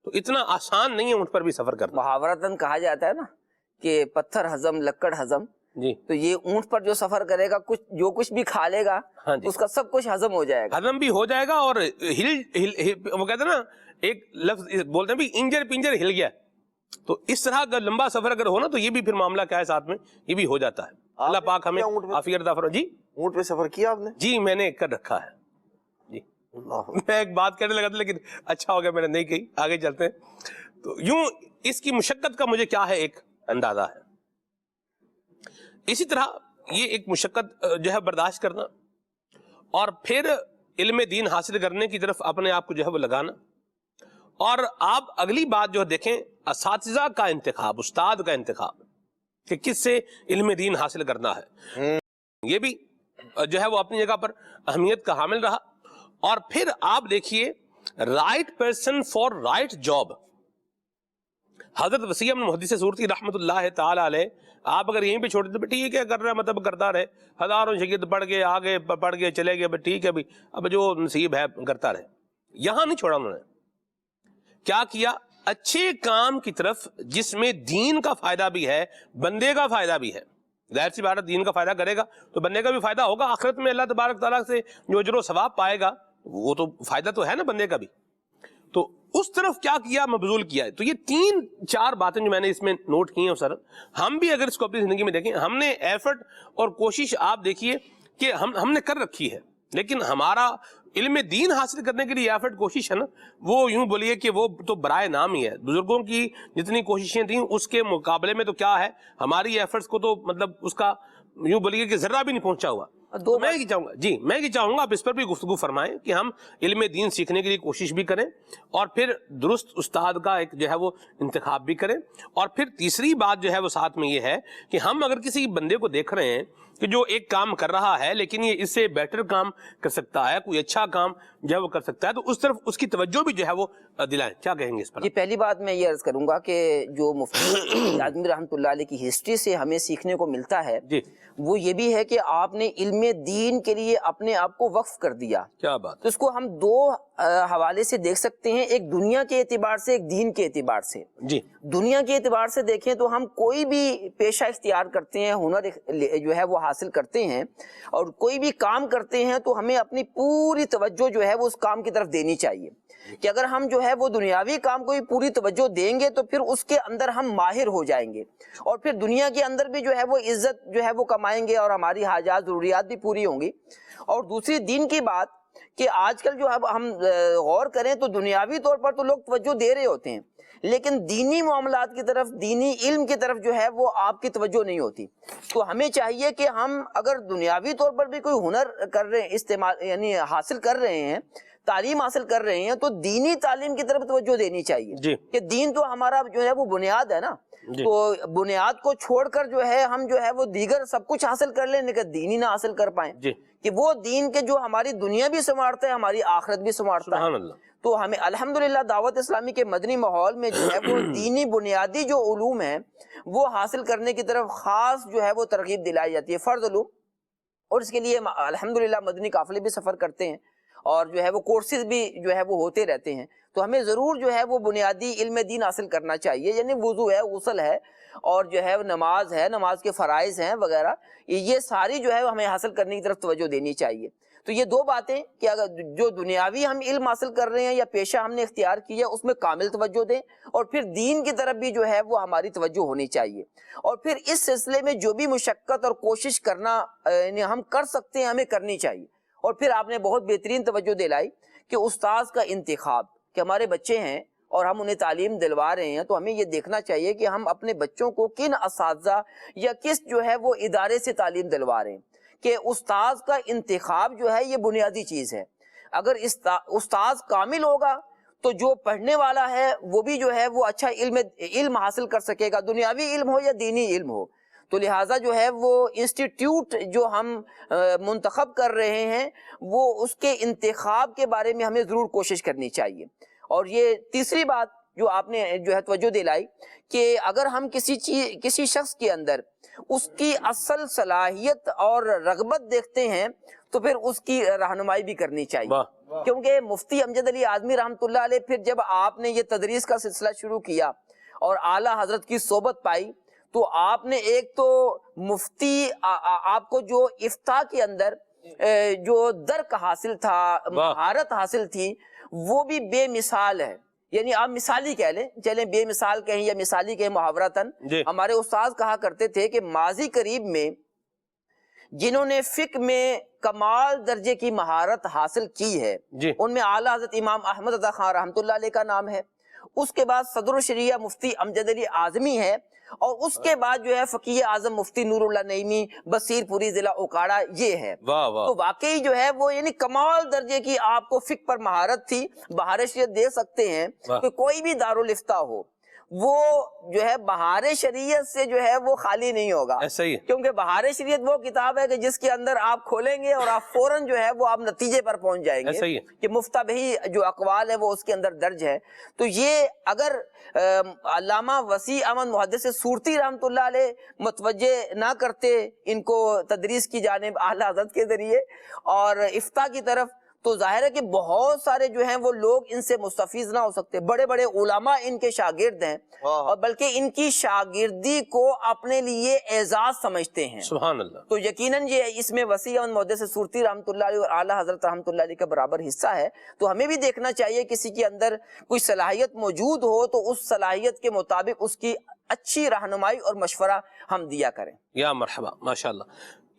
تو اتنا آسان نہیں ہے اونٹ پر بھی سفر کرنا. محاورتاً کہا جاتا ہے نا کہ پتھر ہضم لکڑ ہضم. جی تو یہ اونٹ پر جو سفر کرے گا جو کچھ بھی کھا لے گا ہاں جی، اس کا سب کچھ ہضم ہو جائے گا. ہضم بھی ہو جائے گا اور وہ کہتے ہیں نا ایک لفظ بولتے ہیں بھی انجر پنجر ہل گیا. تو اس طرح اگر لمبا سفر اگر ہو نا تو یہ بھی پھر معاملہ کیا ہے ساتھ میں یہ بھی ہو جاتا ہے. اللہ پاک ہمیں عافیت عطا فرمائے. جی اونٹ پہ سفر کیا آپ نے؟ جی میں نے کر رکھا ہے. جی میں ایک بات کہنے لگا تھا لیکن اچھا ہو گیا میں نے نہیں کہی. آگے چلتے ہیں. تو یوں اس کی مشقت کا مجھے کیا ہے ایک اندازہ ہے. اسی طرح یہ ایک مشقت جو ہے برداشت کرنا اور پھر علم دین حاصل کرنے کی طرف اپنے آپ کو جو ہے وہ لگانا. اور آپ اگلی بات جو دیکھیں اساتذہ کا انتخاب، استاد کا انتخاب کہ کس سے علم دین حاصل کرنا ہے، یہ بھی جو ہے وہ اپنی جگہ پر اہمیت کا حامل رہا. اور پھر آپ دیکھیے right person for right job. حضرت وسیع محدث سورتی رحمۃ اللہ تعالی علیہ آپ اگر یہیں پہ چھوڑ دیں ٹھیک ہے کر رہا مطلب کرتا رہے، ہزاروں شاگرد پڑھ کے آگے پڑھ کے چلے گئے ٹھیک ہے بھی اب جو نصیب ہے کرتا رہے. یہاں نہیں چھوڑا انہوں نے. کیا کیا؟ اچھے کام کی طرف جس میں دین کا فائدہ بھی ہے بندے کا فائدہ بھی ہے. ظاہر سی بات ہے دین کا فائدہ کرے گا تو بندے کا بھی فائدہ ہوگا. آخرت میں اللہ تبارک تعالیٰ سے جو اجر و ثواب پائے گا وہ تو فائدہ تو ہے نا بندے کا بھی. تو اس طرف کیا کیا مبذول کیا ہے. تو یہ 3-4 باتیں جو میں نے اس میں نوٹ کی ہیں سر، ہم بھی اگر اس کو اپنی زندگی میں دیکھیں، ہم نے ایفرٹ اور کوشش آپ دیکھیے کہ ہم نے کر رکھی ہے، لیکن ہمارا علم دین حاصل کرنے کے لیے ایفرٹ کوشش ہے نا وہ یوں بولیے کہ وہ تو برائے نام ہی ہے. بزرگوں کی جتنی کوششیں تھیں اس کے مقابلے میں تو کیا ہے ہماری ایفرٹس کو تو مطلب اس کا یوں بولیے کہ ذرہ بھی نہیں پہنچا ہوا. میں یہ چاہوں گا میں یہ چاہوں گا آپ اس پر بھی گفتگو فرمائیں کہ ہم علم دین سیکھنے کے لیے کوشش بھی کریں اور پھر درست استاد کا ایک جو ہے وہ انتخاب بھی کریں. اور پھر تیسری بات جو ہے وہ ساتھ میں یہ ہے کہ ہم اگر کسی بندے کو دیکھ رہے ہیں کہ جو ایک کام کر رہا ہے لیکن یہ اس سے بیٹر کام کر سکتا ہے، کوئی اچھا کام جو ہے وہ کر سکتا ہے، تو اس طرف اس کی توجہ بھی جو ہے وہ دلائیں. کیا کہیں گے اس پر؟ جی پہلی بات میں یہ عرض کروں گا کہ جو مفتی اعظمی رحمۃ اللہ علیہ کی ہسٹری سے ہمیں سیکھنے کو ملتا ہے جی وہ یہ بھی ہے کہ آپ نے علم دین کے لیے اپنے آپ کو وقف کر دیا. کیا بات. تو اس کو ہم 2 حوالے سے دیکھ سکتے ہیں، ایک دنیا کے اعتبار سے، ایک دین کے اعتبار سے. جی دنیا کے اعتبار سے دیکھیں تو ہم کوئی بھی پیشہ اختیار کرتے ہیں، ہنر جو ہے وہ حاصل کرتے ہیں اور کوئی بھی کام کرتے ہیں تو ہمیں اپنی پوری توجہ جو ہے وہ اس کام کی طرف دینی چاہیے. کہ اگر ہم جو ہے وہ دنیاوی کام کو بھی پوری توجہ دیں گے تو پھر اس کے اندر ہم ماہر ہو جائیں گے اور پھر دنیا کے اندر بھی جو ہے وہ عزت جو ہے وہ کمائیں گے اور ہماری حاجات ضروریات بھی پوری ہوں گی. اور دوسری دین کی بات کہ آج کل جو ہم غور کریں تو دنیاوی طور پر تو لوگ توجہ دے رہے ہوتے ہیں لیکن دینی معاملات کی طرف، دینی علم کی طرف جو ہے وہ آپ کی توجہ نہیں ہوتی. تو ہمیں چاہیے کہ ہم اگر دنیاوی طور پر بھی کوئی ہنر کر رہے ہیں، استعمال یعنی حاصل کر رہے ہیں، تعلیم حاصل کر رہے ہیں تو دینی تعلیم کی طرف توجہ دینی چاہیے. جی کہ دین تو ہمارا جو ہے وہ بنیاد ہے نا. تو بنیاد کو چھوڑ کر جو ہے ہم جو ہے وہ دیگر سب کچھ حاصل کر لیں لیکن دینی نہ حاصل کر پائیں. جی کہ وہ دین کے جو ہماری دنیا بھی سنوارتا ہے ہماری آخرت بھی سنوارتا ہے. تو ہمیں الحمدللہ دعوت اسلامی کے مدنی ماحول میں جو ہے وہ دینی بنیادی جو علوم ہیں وہ حاصل کرنے کی طرف خاص جو ہے وہ ترغیب دلائی جاتی ہے، فرض علوم. اور اس کے لیے الحمدللہ مدنی قافلے بھی سفر کرتے ہیں اور جو ہے وہ کورسز بھی جو ہے وہ ہوتے رہتے ہیں. تو ہمیں ضرور جو ہے وہ بنیادی علم دین حاصل کرنا چاہیے. یعنی وضو ہے، غسل ہے اور جو ہے نماز ہے، نماز کے فرائض ہیں وغیرہ، یہ ساری جو ہے ہمیں حاصل کرنے کی طرف توجہ دینی چاہیے. تو یہ 2 باتیں کہ اگر جو دنیاوی ہم علم حاصل کر رہے ہیں یا پیشہ ہم نے اختیار کیا اس میں کامل توجہ دیں اور پھر دین کی طرف بھی جو ہے وہ ہماری توجہ ہونی چاہیے. اور پھر اس سلسلے میں جو بھی مشقت اور کوشش کرنا یعنی ہم کر سکتے ہیں ہمیں کرنی چاہیے. اور پھر آپ نے بہت بہترین توجہ دلائی کہ استاذ کا انتخاب، کہ ہمارے بچے ہیں اور ہم انہیں تعلیم دلوا رہے ہیں تو ہمیں یہ دیکھنا چاہیے کہ ہم اپنے بچوں کو کن اساتذہ یا کس جو ہے وہ ادارے سے تعلیم دلوا رہے ہیں. کہ استاذ کا انتخاب جو ہے یہ بنیادی چیز ہے. اگر استاذ کامل ہوگا تو جو پڑھنے والا ہے وہ بھی جو ہے وہ اچھا علم حاصل کر سکے گا، دنیاوی علم ہو یا دینی علم ہو. تو لہٰذا جو ہے وہ انسٹیٹیوٹ جو ہم منتخب کر رہے ہیں وہ اس کے انتخاب کے بارے میں ہمیں ضرور کوشش کرنی چاہیے. اور یہ تیسری بات جو آپ نے جو ہے توجہ دلائی کہ اگر ہم کسی شخص کے اندر اس کی اصل صلاحیت اور رغبت دیکھتے ہیں تو پھر اس کی رہنمائی بھی کرنی چاہیے. کیونکہ مفتی امجد علی اعظمی رحمۃ اللہ علیہ پھر جب آپ نے یہ تدریس کا سلسلہ شروع کیا اور اعلیٰ حضرت کی صحبت پائی تو آپ نے ایک تو مفتی آپ کو جو افتاء کے اندر جو درک حاصل تھا، مہارت حاصل تھی، وہ بھی بے مثال ہے. یعنی آپ مثالی کہہ لیں، چلیں بے مثال کہیں یا مثالی کہیں محاورتاً. ہمارے استاذ کہا کرتے تھے کہ ماضی قریب میں جنہوں نے فقہ میں کمال درجے کی مہارت حاصل کی ہے ان میں اعلیٰ حضرت امام احمد رضا خان رحمۃ اللہ علیہ کا نام ہے، اس کے بعد صدر الشریعہ مفتی امجد علی اعظمی ہے، اور اس کے بعد جو ہے فقیہ اعظم مفتی نور اللہ نعیمی بصیر پوری ضلع اوکاڑا یہ ہے. تو واقعی جو ہے وہ یعنی کمال درجے کی آپ کو فقہ پر مہارت تھی. بہار شریعت دے سکتے ہیں کہ کوئی بھی دارالافتاء ہو وہ جو ہے بہار شریعت سے جو ہے وہ خالی نہیں ہوگا، کیونکہ بہار شریعت وہ کتاب ہے کہ جس کے اندر آپ کھولیں گے اور آپ فوراً جو ہے وہ آپ نتیجے پر پہنچ جائیں گے کہ مفتبہی جو اقوال ہے وہ اس کے اندر درج ہے. تو یہ اگر علامہ وسیع احمد محدث سورتی رحمۃ اللہ علیہ متوجہ نہ کرتے ان کو تدریس کی جانب اعلیٰ حضرت کے ذریعے اور افتاء کی طرف، تو ظاہر ہے کہ بہت سارے جو ہیں وہ لوگ ان سے مستفیض نہ ہو سکتے. بڑے بڑے علماء ان کے شاگرد ہیں اور بلکہ ان کی شاگردی کو اپنے لیے اعزاز سمجھتے ہیں. سبحان اللہ. تو یقیناً یہ اس میں وسیع احمد محدث سورتی رحمۃ اللہ علیہ اور اعلیٰ حضرت رحمۃ اللہ علیہ کا برابر حصہ ہے. تو ہمیں بھی دیکھنا چاہیے کسی کے اندر کوئی صلاحیت موجود ہو تو اس صلاحیت کے مطابق اس کی اچھی رہنمائی اور مشورہ ہم دیا کریں. یا مرحبا، ماشاءاللہ.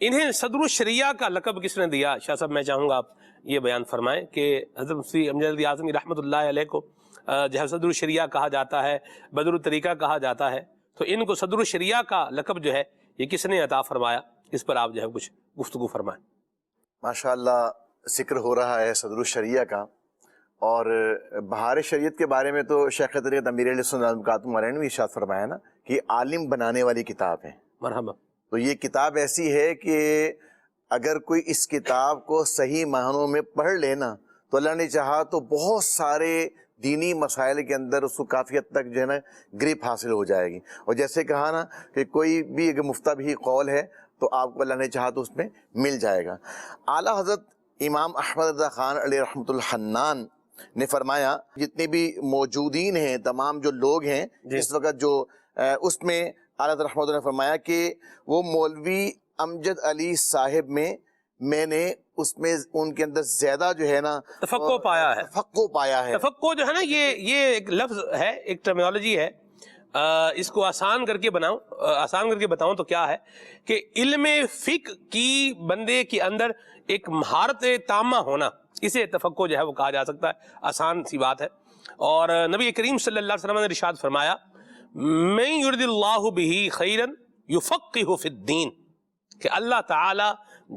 انہیں صدر الشریعہ کا لقب کس نے دیا؟ شاہ صاحب میں چاہوں گا آپ یہ بیان فرمائیں کہ حضرت مفتی امجد علی اعظمی رحمۃ اللہ علیہ کو جو ہے صدر الشریعہ کہا جاتا ہے، بدر الطریقہ کہا جاتا ہے، تو ان کو صدر الشریعہ کا لقب جو ہے یہ کس نے عطا فرمایا؟ اس پر آپ جو ہے کچھ گفتگو فرمائیں. ماشاءاللہ ذکر ہو رہا ہے صدر الشریعہ کا، اور بہار شریعت کے بارے میں تو شیخ طریقت امیر علیہ السلام کاتم علیہ نے بھی ارشاد فرمایا نا کہ عالم بنانے والی کتاب ہے. مرحبا. تو یہ کتاب ایسی ہے کہ اگر کوئی اس کتاب کو صحیح معنوں میں پڑھ لینا تو اللہ نے چاہا تو بہت سارے دینی مسائل کے اندر اس کو کافی حد تک جو ہے نا گرپ حاصل ہو جائے گی. اور جیسے کہا نا کہ کوئی بھی اگر مفتبہی قول ہے تو آپ کو اللہ نے چاہا تو اس میں مل جائے گا. اعلیٰ حضرت امام احمد رضا خان علیہ رحمۃ الحنان نے فرمایا جتنے بھی موجودین ہیں تمام جو لوگ ہیں اس وقت جو اس میں اعلیٰ حضرت رحمۃ اللہ نے فرمایا کہ وہ مولوی امجد علی صاحب میں نے اس میں ان کے اندر زیادہ جو ہے نا تفقہ پایا ہے. تفقہ جو ہے نا یہ ایک لفظ ہے، ایک ٹرمینالوجی ہے. اس کو آسان کر کے بتاؤں تو کیا ہے کہ علم فقہ کی بندے کے اندر ایک مہارت تامہ ہونا، اسے تفقہ جو ہے وہ کہا جا سکتا ہے. آسان سی بات ہے. اور نبی کریم صلی اللہ علیہ وسلم نے ارشاد فرمایا من یرد اللہ بہ خیرا یفقہہ فی الدین، کہ اللہ تعالی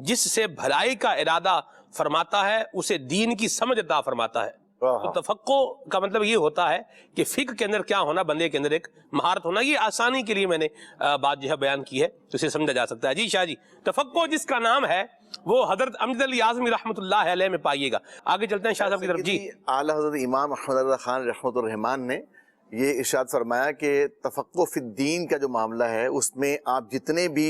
جس سے بھلائی کا ارادہ فرماتا ہے اسے دین کی سمجھ عطا فرماتا ہے. تو تفقہ کا مطلب یہ ہوتا ہے کہ فقہ کے اندر کیا ہونا، بندے کے اندر ایک مہارت ہونا. یہ آسانی کے لیے میں نے بات جو ہے بیان کی ہے تو اسے سمجھا جا سکتا ہے. جی شاہ جی، تفقہ جس کا نام ہے وہ حضرت امجد علی اعظمی رحمۃ اللہ علیہ میں پائیے گا. آگے چلتے ہیں شاہ صاحب کی طرف. جی، اعلیٰ حضرت امام احمد رضا خان رحمۃ الرحمان نے یہ ارشاد فرمایا کہ تفقہ فی الدین کا جو معاملہ ہے اس میں آپ جتنے بھی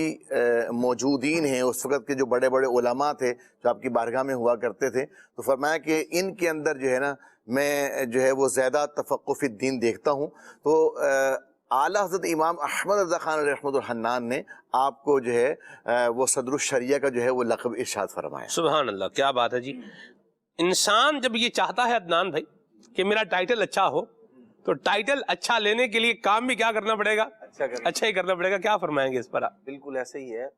موجودین ہیں اس وقت کے جو بڑے بڑے علماء تھے جو آپ کی بارگاہ میں ہوا کرتے تھے، تو فرمایا کہ ان کے اندر جو ہے نا میں جو ہے وہ زیادہ تفقہ فی الدین دیکھتا ہوں. تو اعلیٰ حضرت امام احمد رضا خان رحمۃ الحنان نے آپ کو جو ہے وہ صدر الشریعہ کا جو ہے وہ لقب ارشاد فرمایا. سبحان اللہ، کیا بات ہے. جی، انسان جب یہ چاہتا ہے عدنان بھائی کہ میرا ٹائٹل اچھا ہو تو ٹائٹل اچھا لینے کے لیے کام بھی کیا کرنا پڑے گا؟ اچھا ہی کرنا پڑے گا. کیا فرمائیں گے اس پر آپ؟ بالکل ایسے ہی ہے.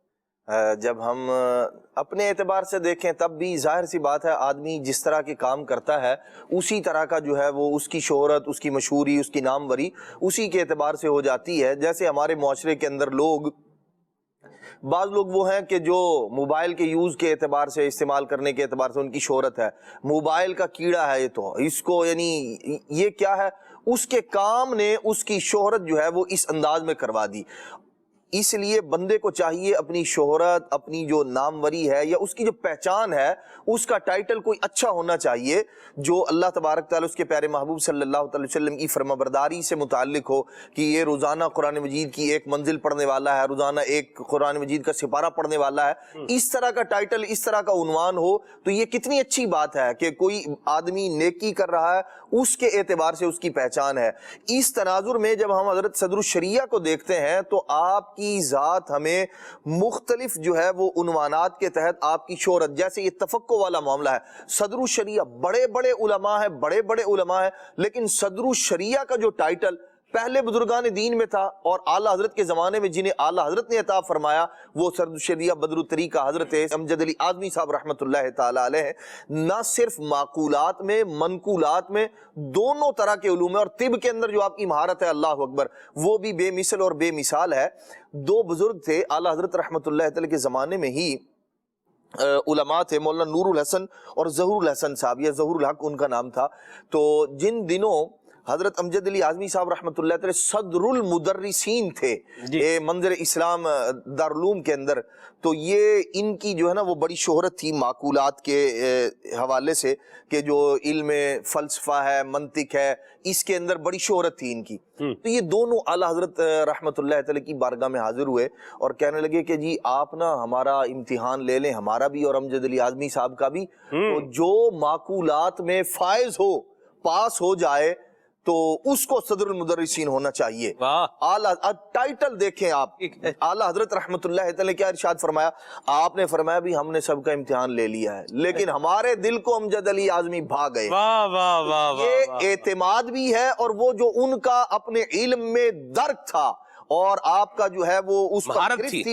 جب ہم اپنے اعتبار سے دیکھیں تب بھی ظاہر سی بات ہے آدمی جس طرح کے کام کرتا ہے اسی طرح کا جو ہے وہ اس کی شہرت، اس کی مشہوری، اس کی ناموری اسی کے اعتبار سے ہو جاتی ہے. جیسے ہمارے معاشرے کے اندر بعض لوگ وہ ہیں کہ جو موبائل کے یوز کے اعتبار سے، استعمال کرنے کے اعتبار سے ان کی شہرت ہے، موبائل کا کیڑا ہے یہ، تو اس کو یعنی یہ کیا ہے، اس کے کام نے اس کی شہرت جو ہے وہ اس انداز میں کروا دی. اس لیے بندے کو چاہیے اپنی شہرت، اپنی جو ناموری ہے یا اس کی جو پہچان ہے، اس کا ٹائٹل کوئی اچھا ہونا چاہیے جو اللہ تبارک تعالیٰ اس کے پیارے محبوب صلی اللہ علیہ وسلم کی فرمانبرداری سے متعلق ہو، کہ یہ روزانہ قرآن مجید کی ایک منزل پڑھنے والا ہے، روزانہ ایک قرآن مجید کا سپارہ پڑھنے والا ہے۔ اس طرح کا ٹائٹل، اس طرح کا عنوان ہو تو یہ کتنی اچھی بات ہے کہ کوئی آدمی نیکی کر رہا ہے، اس کے اعتبار سے اس کی پہچان ہے۔ اس تناظر میں جب ہم حضرت صدر الشریعہ کو دیکھتے ہیں تو آپ کی ذات ہمیں مختلف جو ہے وہ عنوانات کے تحت آپ کی شہرت، جیسے یہ تفقہ والا معاملہ ہے، صدر الشریعہ بڑے بڑے علماء ہیں، بڑے بڑے علماء ہیں، لیکن صدر الشریعہ کا جو ٹائٹل پہلے بزرگان دین میں تھا اور اعلیٰ حضرت کے زمانے میں جنہیں اعلیٰ حضرت نے عطا فرمایا، وہ صدر الشریعہ بدر الطریقہ حضرت امجد علی اعظمی صاحب رحمۃ اللہ تعالیٰ علیہ ہیں۔ نہ صرف معقولات میں، منقولات میں، دونوں طرح کے علوم میں، اور طب کے اندر جو آپ کی مہارت ہے، اللہ اکبر، وہ بھی بے مثل اور بے مثال ہے۔ دو بزرگ تھے اعلیٰ حضرت رحمۃ اللہ تعالیٰ کے زمانے میں ہی، علماء تھے، مولانا نور الحسن اور ظہور الحسن صاحب، یا ظہور الحق ان کا نام تھا۔ تو جن دنوں حضرت امجد علی اعظمی صاحب رحمۃ اللہ تعالی صدر المدرسین تھے منظر اسلام دارالعلوم کے اندر، تو یہ ان کی جو ہے نا وہ بڑی شہرت تھی معقولات کے حوالے سے، کہ جو علم فلسفہ ہے، منطق ہے، اس کے اندر بڑی شہرت تھی ان کی۔ تو یہ دونوں اعلیٰ حضرت رحمۃ اللہ تعالی کی بارگاہ میں حاضر ہوئے اور کہنے لگے کہ جی آپ نا ہمارا امتحان لے لیں، ہمارا بھی اور امجد علی اعظمی صاحب کا بھی، تو جو معقولات میں فائز ہو، پاس ہو جائے، تو اس کو صدر المدرسین ہونا چاہیے۔ اعلیٰ ٹائٹل دیکھیں آپ، اعلیٰ حضرت رحمت اللہ تعالی کیا ارشاد فرمایا؟ آپ نے فرمایا بھی ہم نے سب کا امتحان لے لیا ہے، لیکن ہمارے دل کو امجد علی اعظمی بھا گئے۔ یہ اعتماد بھی ہے، اور وہ جو ان کا اپنے علم میں درک تھا اور آپ کا جو ہے وہ اس پر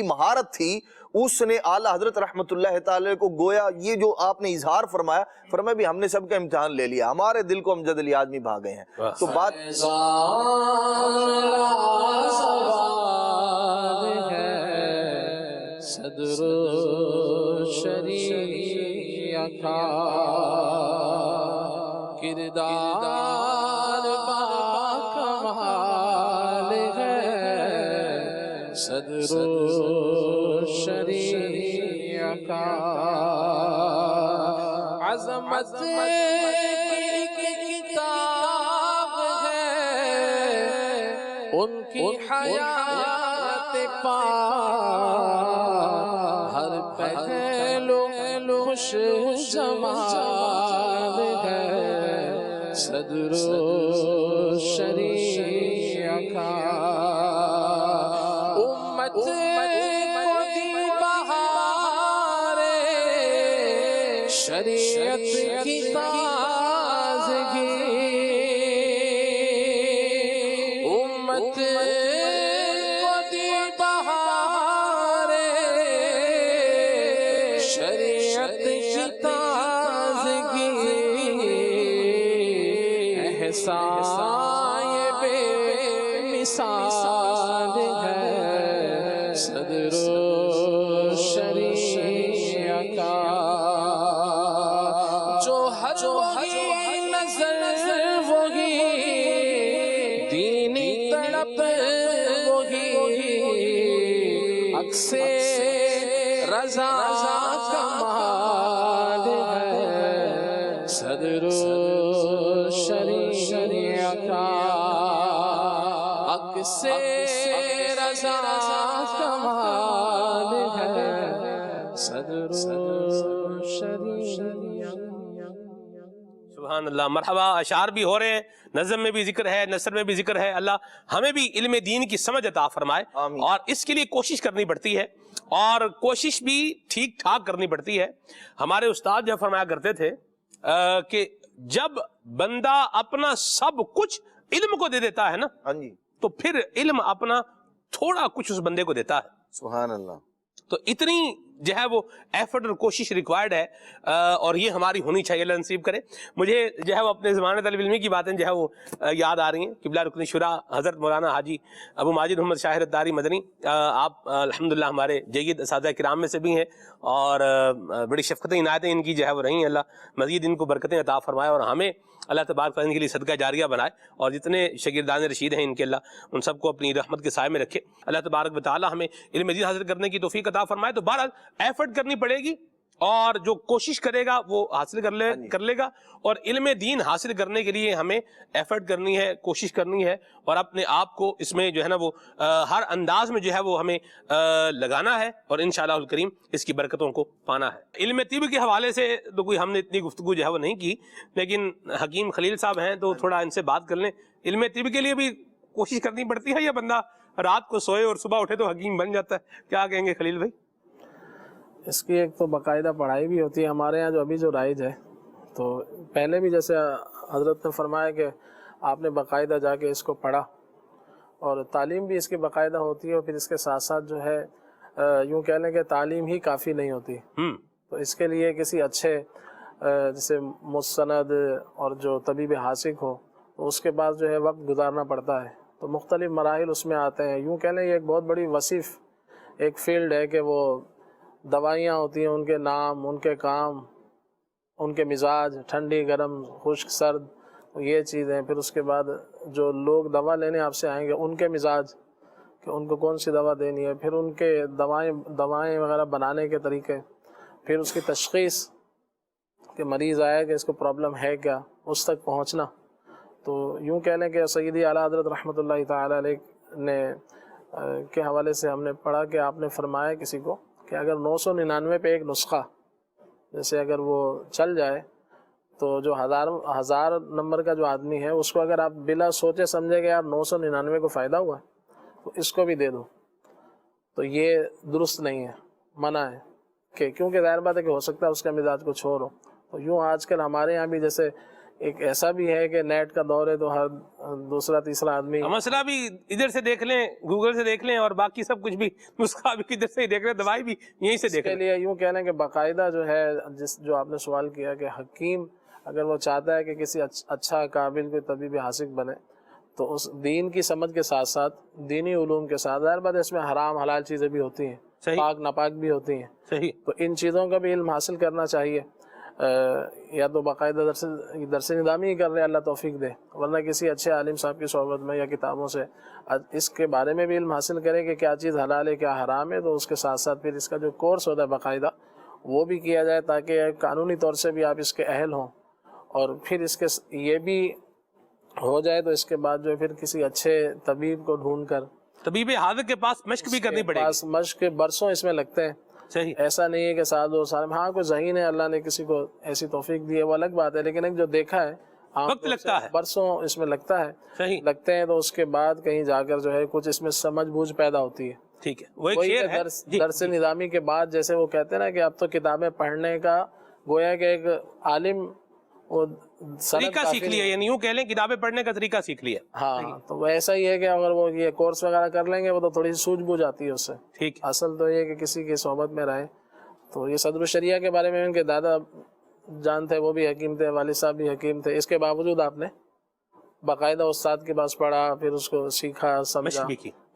مہارت تھی، اس نے اعلیٰ حضرت رحمت اللہ تعالی کو گویا یہ جو آپ نے اظہار فرمایا، فرمایا بھی ہم نے سب کا امتحان لے لیا، ہمارے دل کو امجد علی اعظمی بھا گئے ہیں۔ تو بات صدر الشریعہ کا کردار باکمال ہے، صدر الشریعہ کا عظمت کی کتاب ہے، ان کی حیات پاک ہر پہلو خوش جمال ہے، صدر الشریعہ کا امت کو دی بہار شریعت کی تازگی، امت کو دی بہار شریعت کی تازگی، احسان یہ بے مثال ہے، صدر الشریعہ کا جو حج وہی نظر وہی دینی تڑپ وہی عکس رضا کمال ہے، صدر الشریعہ کا عکس رضا کمال ہے، صدر الشریعہ۔ سبحان اللہ، مرحبا۔ اشعار بھی ہو رہے ہیں، نظم میں بھی ذکر ہے، نثر میں بھی ذکر ہے۔ اللہ ہمیں بھی علم دین کی سمجھ عطا فرمائے، اور اس کے لیے کوشش کرنی پڑتی ہے، اور کوشش بھی ٹھیک ٹھاک کرنی پڑتی ہے۔ ہمارے استاد جو فرمایا کرتے تھے کہ جب بندہ اپنا سب کچھ علم کو دے دیتا ہے نا، تو پھر علم اپنا تھوڑا کچھ اس بندے کو دیتا ہے۔ سبحان اللہ۔ تو اتنی جو ہے وہ ایفرٹ اور کوشش ریکوائرڈ ہے، اور یہ ہماری ہونی چاہیے، اللہ نصیب کرے۔ مجھے جو ہے وہ اپنے زمانے طالب علمی کی باتیں جو ہے وہ یاد آ رہی ہیں۔ قبلہ رکن شورا حضرت مولانا حاجی ابو ماجد محمد شاہر الداری مدنی، آپ الحمدللہ ہمارے جید اساتذہ کرام میں سے بھی ہیں، اور بڑی شفقتیں عنایتیں ان کی جو ہے وہ رہی ہیں۔ اللہ مزید ان کو برکتیں عطا فرمائے، اور ہمیں اللہ تبارک تعالیٰ ان کے لیے صدقہ جاریہ بنائے، اور جتنے شاگردان رشید ہیں ان کے اللہ ان سب کو اپنی رحمت کے سائے میں رکھے۔ اللہ تبارک و تعالیٰ ہمیں علم دین حاصل کرنے کی توفیق عطا فرمائے۔ تو بہرحال ایفرٹ کرنی پڑے گی، اور جو کوشش کرے گا وہ حاصل کر لے گا، اور علم دین حاصل کرنے کے لیے ہمیں ایفرٹ کرنی ہے، کوشش کرنی ہے، اور اپنے آپ کو اس میں جو ہے نا وہ ہر انداز میں جو ہے وہ ہمیں لگانا ہے، اور انشاءاللہ الکریم اس کی برکتوں کو پانا ہے۔ علم طب کے حوالے سے تو کوئی ہم نے اتنی گفتگو جو ہے وہ نہیں کی، لیکن حکیم خلیل صاحب ہیں تو تھوڑا ان سے بات کر لیں۔ علم طب کے لیے بھی کوشش کرنی پڑتی ہے، یا بندہ رات کو سوئے اور صبح اٹھے تو حکیم بن جاتا ہے؟ کیا کہیں گے خلیل بھائی؟ اس کی ایک تو باقاعدہ پڑھائی بھی ہوتی ہے ہمارے ہاں، جو ابھی جو رائج ہے، تو پہلے بھی جیسے حضرت نے فرمایا کہ آپ نے باقاعدہ جا کے اس کو پڑھا، اور تعلیم بھی اس کی باقاعدہ ہوتی ہے، اور پھر اس کے ساتھ ساتھ جو ہے یوں کہہ لیں کہ تعلیم ہی کافی نہیں ہوتی، تو اس کے لیے کسی اچھے جیسے مستند اور جو طبیب حاسق ہو، تو اس کے بعد جو ہے وقت گزارنا پڑتا ہے، تو مختلف مراحل اس میں آتے ہیں۔ یوں کہہ لیں یہ ایک بہت بڑی وسیع ایک فیلڈ ہے کہ وہ دوائیاں ہوتی ہیں، ان کے نام، ان کے کام، ان کے مزاج، ٹھنڈی گرم خشک سرد، یہ چیزیں، پھر اس کے بعد جو لوگ دوا لینے آپ سے آئیں گے ان کے مزاج کہ ان کو کون سی دوا دینی ہے، پھر ان کے دوائیں وغیرہ بنانے کے طریقے، پھر اس کی تشخیص کہ مریض آیا کہ اس کو پرابلم ہے کیا، اس تک پہنچنا۔ تو یوں کہہ لیں کہ سیدی اعلیٰ حضرت رحمۃ اللہ تعالیٰ علیہ نے کے حوالے سے ہم نے پڑھا کہ آپ نے فرمایا کسی کو کہ اگر 999 پہ ایک نسخہ جیسے اگر وہ چل جائے، تو جو ہزار نمبر کا جو آدمی ہے اس کو اگر آپ بلا سوچے سمجھے کہ یار 999 کو فائدہ ہوا ہے تو اس کو بھی دے دو، تو یہ درست نہیں ہے، منع ہے، کہ کیونکہ ظاہر بات ہے کہ ہو سکتا ہے اس کا مزاج کچھ اور ہو۔ تو یوں آج کل ہمارے یہاں بھی جیسے ایک ایسا بھی ہے کہ نیٹ کا دور ہے، تو ہر دوسرا تیسرا آدمی مسئلہ بھی ادھر سے دیکھ لیں، گوگل سے دیکھ لیں، اور باقی سب کچھ بھی نسخہ بھی ادھر سے ہی دیکھ لیں، دوائی بھی یہیں سے دیکھ کے لیں۔ لیے یوں کہنا کہ باقاعدہ جو ہے جو آپ نے سوال کیا کہ حکیم اگر وہ چاہتا ہے کہ کسی اچھا قابل کوئی طبیب حاسق بنے، تو اس دین کی سمجھ کے ساتھ ساتھ دینی علوم کے ساتھ، ظاہر بات ہے اس میں حرام حلال چیزیں بھی ہوتی ہیں، پاک ناپاک بھی ہوتی ہیں، صحیح، تو ان چیزوں کا بھی علم حاصل کرنا چاہیے، یا تو باقاعدہ درس نظامی ہی کر رہے، اللہ توفیق دے، ورنہ کسی اچھے عالم صاحب کی صحبت میں یا کتابوں سے اس کے بارے میں بھی علم حاصل کرے کہ کیا چیز حلال ہے کیا حرام ہے، تو اس کے ساتھ ساتھ پھر اس کا جو کورس ہوتا ہے باقاعدہ وہ بھی کیا جائے، تاکہ قانونی طور سے بھی آپ اس کے اہل ہوں، اور پھر اس کے یہ بھی ہو جائے تو اس کے بعد جو پھر کسی اچھے طبیب کو ڈھونڈ کر طبیب حاضر کے پاس مشق بھی کرنی پڑے گی، مشق برسوں اس میں لگتے ہیں، صحیح، ایسا نہیں ہے کہ 7-2 سال میں، ہاں کوئی ذہین ہے اللہ نے کسی کو ایسی توفیق دی ہے وہ الگ بات ہے، لیکن ایک جو دیکھا ہے وقت لگتا ہے، برسوں اس میں لگتا ہے، صحیح لگتے ہیں، تو اس کے بعد کہیں جا کر جو ہے کچھ اس میں سمجھ بوجھ پیدا ہوتی ہے۔ ٹھیک ہے، وہ ایک وہی شعر ہے، درس نظامی کے بعد جیسے وہ کہتے ہیں نا کہ اب تو کتابیں پڑھنے کا گویا کہ ایک عالم وہ طریقہ سیکھ لیا، یعنی یوں کہہ لیں کتابیں پڑھنے کا طریقہ سیکھ لیا، ہاں، تو وہ ایسا ہی ہے کہ اگر وہ یہ کورس وغیرہ کر لیں گے وہ تو تھوڑی سی سوجھ بوجھ آتی ہے اس سے، ٹھیک، اصل تو یہ کہ کسی کی صحبت میں رہے۔ تو یہ صدر الشریعہ کے بارے میں ان کے دادا جان تھے، وہ بھی حکیم تھے، والد صاحب بھی حکیم تھے، اس کے باوجود آپ نے باقاعدہ استاد کے پاس پڑھا، پھر اس کو سیکھا سمجھا،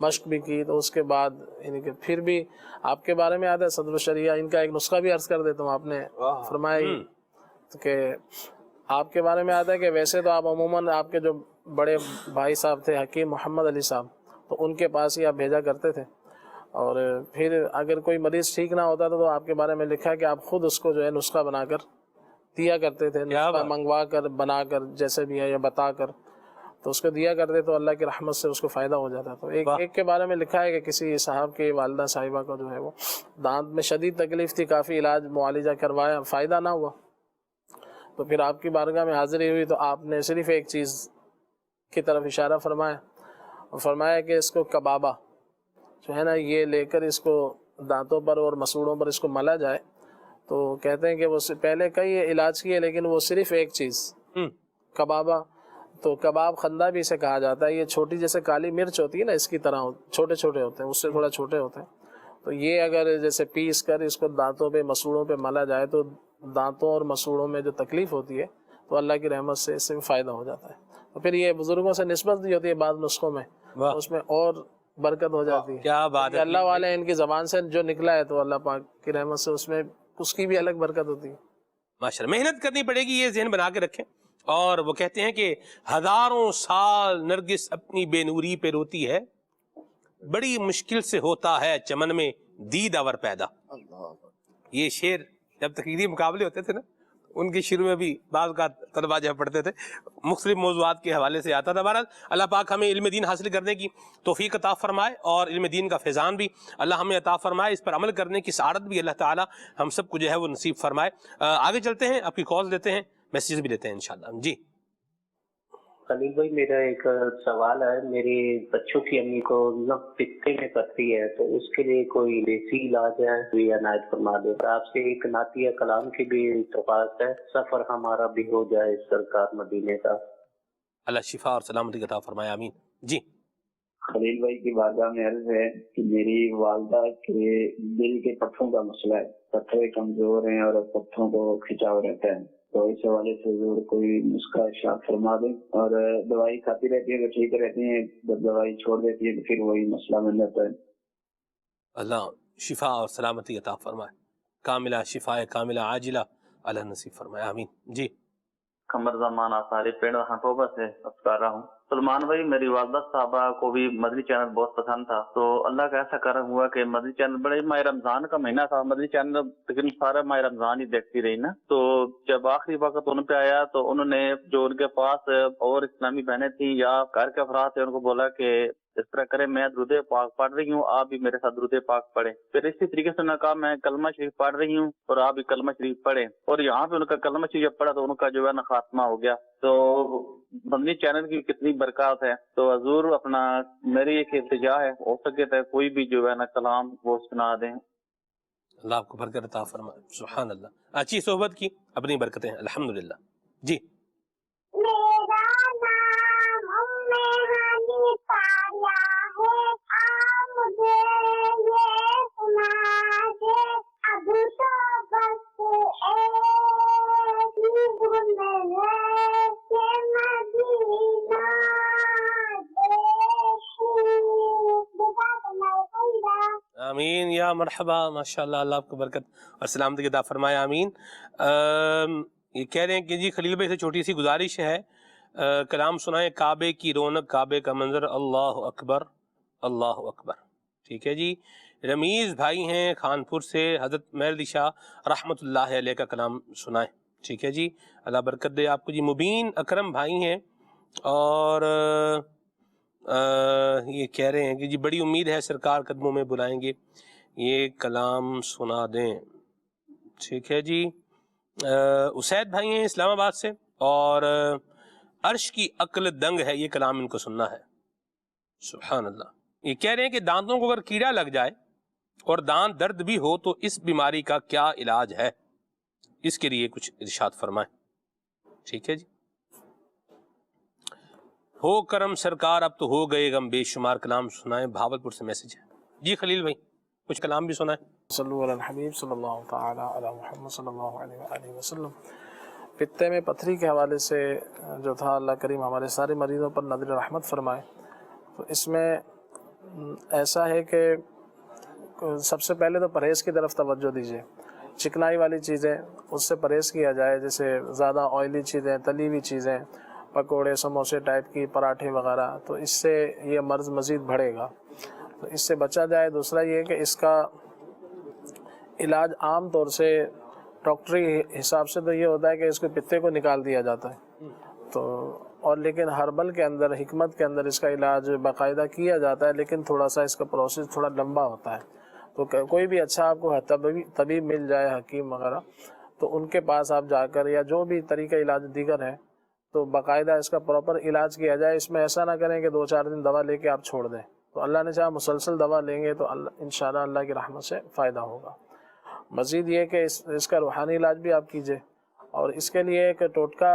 مشق بھی کی، تو اس کے بعد یعنی کہ پھر بھی آپ کے بارے میں یاد ہے صدر الشریعہ، ان کا ایک نسخہ بھی عرض کر دیتا ہوں، آپ نے فرمایا کہ آپ کے بارے میں آتا ہے کہ ویسے تو آپ عموماً آپ کے جو بڑے بھائی صاحب تھے حکیم محمد علی صاحب، تو ان کے پاس ہی آپ بھیجا کرتے تھے، اور پھر اگر کوئی مریض ٹھیک نہ ہوتا تو آپ کے بارے میں لکھا ہے کہ آپ خود اس کو جو ہے نسخہ بنا کر دیا کرتے تھے، نسخہ منگوا کر بنا کر جیسے بھی ہے یا بتا کر تو اس کو دیا کرتے، تو اللہ کی رحمت سے اس کو فائدہ ہو جاتا۔ تو ایک کے بارے میں لکھا ہے کہ کسی صاحب کی والدہ صاحبہ کو جو ہے وہ دانت میں شدید تکلیف تھی، کافی علاج معالجہ کروایا، فائدہ نہ ہوا، تو پھر آپ کی بارگاہ میں حاضری ہوئی، تو آپ نے صرف ایک چیز کی طرف اشارہ فرمایا، اور فرمایا کہ اس کو کبابہ جو ہے نا یہ لے کر اس کو دانتوں پر اور مسوڑوں پر اس کو ملا جائے، تو کہتے ہیں کہ وہ پہلے کئی علاج کیے لیکن وہ صرف ایک چیز کبابہ، تو کباب خندہ بھی اسے کہا جاتا ہے، یہ چھوٹی جیسے کالی مرچ ہوتی ہے نا اس کی طرح چھوٹے چھوٹے ہوتے ہیں، اس سے تھوڑا چھوٹے ہوتے ہیں، تو یہ اگر جیسے پیس کر اس کو دانتوں پہ مسوڑوں پہ ملا جائے تو دانتوں اور مسوڑوں میں جو تکلیف ہوتی ہے تو اللہ کی رحمت سے اس سے بھی فائدہ ہو جاتا ہے۔ تو پھر یہ بزرگوں سے نسبت بھی ہوتی ہے بعض نسخوں میں، اس میں اور برکت ہو جاتی ہے، کیا بات ہے، اللہ والے ان کی زبان سے جو نکلا ہے تو اللہ پاک کی رحمت سے اس میں اس کی بھی الگ برکت ہوتی ہے۔ ماشاءاللہ، محنت کرنی پڑے گی، یہ ذہن بنا کے رکھیں، اور وہ کہتے ہیں کہ ہزاروں سال نرگس اپنی بے نوری پہ روتی ہے، بڑی مشکل سے ہوتا ہے چمن میں دید اور پیدا. یہ شعر جب تقریری مقابلے ہوتے تھے نا، ان کے شروع میں بھی بعض کا طلبا جب پڑھتے تھے مختلف موضوعات کے حوالے سے آتا تھا. بہرحال اللہ پاک ہمیں علم دین حاصل کرنے کی توفیق عطا فرمائے، اور علم دین کا فیضان بھی اللہ ہمیں عطا فرمائے، اس پر عمل کرنے کی سعادت بھی اللہ تعالی ہم سب کو جو ہے وہ نصیب فرمائے. آگے چلتے ہیں، آپ کی کالز لیتے ہیں، میسیجز بھی لیتے ہیں انشاءاللہ. جی خلیل بھائی، میرا ایک سوال ہے. میرے بچوں کی امی کو پتے میں پتھری ہے، تو اس کے لیے کوئی دیسی علاج ہے بھی عنایت فرما دے. آپ سے ایک نعتیہ کلام کی بھی درخواست ہے، سفر ہمارا بھی ہو جائے سرکار مدینے کا. اللہ شفا اور سلامتی عطا فرمائے، آمین. جی خلیل بھائی کی بارگاہ میں عرض ہے کہ میری والدہ کے دل کے پٹھوں کا مسئلہ ہے، پتھریں کمزور ہیں اور پٹھوں کو کھچاؤ رہتا ہے، تو اس حوالے سے ضرور کوئی نسخہ ارشاد فرما دیں. اور دوائی کھاتی رہتی ہے تو ٹھیک رہتی ہیں، جب دوائی چھوڑ دیتی ہے تو پھر وہی مسئلہ بن جاتا ہے. اللہ شفا اور سلامتی عطا فرمائے، کاملہ شفا کاملہ عاجلہ اللہ نصیب فرمائے، آمین. جی کمر زمان آثاری پینڈ ہنٹوبہ سے کر رہا ہوں. سلمان بھائی، میری والدہ صاحبہ کو بھی مدنی چینل بہت پسند تھا، تو اللہ کا ایسا کرم ہوا کہ مدنی چینل بڑے ماہ رمضان کا مہینہ تھا، مدنی چینل تقریباً سارا ماہ رمضان ہی دیکھتی رہی نا. تو جب آخری وقت ان پہ آیا تو انہوں نے جو ان کے پاس اور اسلامی بہنیں تھیں یا گھر کے افراد تھے، ان کو بولا کہ اس طرح کرے، میں درود پاک پڑھ رہی ہوں، آپ بھی میرے ساتھ درود پاک پڑھیں. پھر اسی طریقے سے انہوں نے کہا میں کلمہ شریف پڑھ رہی ہوں اور آپ بھی کلمہ شریف پڑھیں، اور یہاں پہ ان کا کلمہ شریف جب پڑھا تو ان کا جو ہے نا خاتمہ ہو گیا. تو مدنی چینل کی کتنی برکات ہے. تو حضور اپنا میری ایک التجا ہے، ہو سکے تو کوئی بھی جو ہے نا کلام وہ سنا دیں. اللہ آپ کو برکت عطا فرمائے، سبحان اللہ. اچھی صحبت کی اپنی برکتیں الحمدللہ. جی آمین یا مرحبا، ماشاءاللہ، اللہ آپ کو برکت اور سلامتی عطا فرمائے، آمین. یہ کہہ رہے ہیں کہ جی خلیل بھائی سے چھوٹی سی گزارش ہے، کلام سنائیں کعبے کی رونق، کعبے کا منظر، اللہ اکبر اللہ اکبر. ٹھیک ہے جی. رمیز بھائی ہیں خانپور سے، حضرت مہردی شاہ رحمۃ اللہ علیہ کا کلام سنائیں. ٹھیک ہے جی، اللہ برکت دے آپ کو. جی مبین اکرم بھائی ہیں، اور یہ کہہ رہے ہیں کہ جی بڑی امید ہے سرکار قدموں میں بلائیں گے، یہ کلام سنا دیں. ٹھیک ہے جی. اسید بھائی ہیں اسلام آباد سے، اور عرش کی عقل دنگ ہے، یہ کلام ان کو سننا ہے. سبحان اللہ. یہ کہہ رہے ہیں کہ دانتوں کو اگر کیڑا لگ جائے اور دانت درد بھی ہو تو اس بیماری کا کیا علاج ہے، اس کے لیے کچھ ارشاد فرمائیں. ٹھیک ہے جی. ہو کرم سرکار اب تو ہو گئے غم بے شمار، کلام سنائیں. بھاولپور سے میسج ہے. جی خلیل بھائی کچھ کلام بھی سنائیں. صلو علی الحبیب صلی اللہ تعالی علی محمد صلی اللہ علیہ وآلہ وسلم. پتے میں پتھری کے حوالے سے جو تھا، اللہ کریم ہمارے سارے مریضوں پر نظر رحمت فرمائے. تو اس میں ایسا ہے کہ سب سے پہلے تو پرہیز کی طرف توجہ دیجیے. چکنائی والی چیزیں اس سے پرہیز کیا جائے، جیسے زیادہ آئلی چیزیں، تلی ہوئی چیزیں، پکوڑے سموسے ٹائپ کی، پراٹھے وغیرہ، تو اس سے یہ مرض مزید بڑھے گا، تو اس سے بچا جائے. دوسرا یہ کہ اس کا علاج عام طور سے ڈاکٹری حساب سے تو یہ ہوتا ہے کہ اس کے پتے کو نکال دیا جاتا ہے، تو اور لیکن ہربل کے اندر، حکمت کے اندر اس کا علاج باقاعدہ کیا جاتا ہے، لیکن تھوڑا سا اس کا پروسیس تھوڑا لمبا ہوتا ہے. تو کوئی بھی اچھا آپ کو طبیب مل جائے، حکیم وغیرہ، تو ان کے پاس آپ جا کر، یا جو بھی طریقہ علاج دیگر ہے، تو باقاعدہ اس کا پراپر علاج کیا جائے. اس میں ایسا نہ کریں کہ 2-4 دن دوا لے کے آپ چھوڑ دیں. تو اللہ نے چاہا مسلسل دوا لیں گے تو انشاءاللہ اللہ کی رحمت سے فائدہ ہوگا. مزید یہ کہ اس کا روحانی علاج بھی آپ کیجئے، اور اس کے لیے ایک ٹوٹکا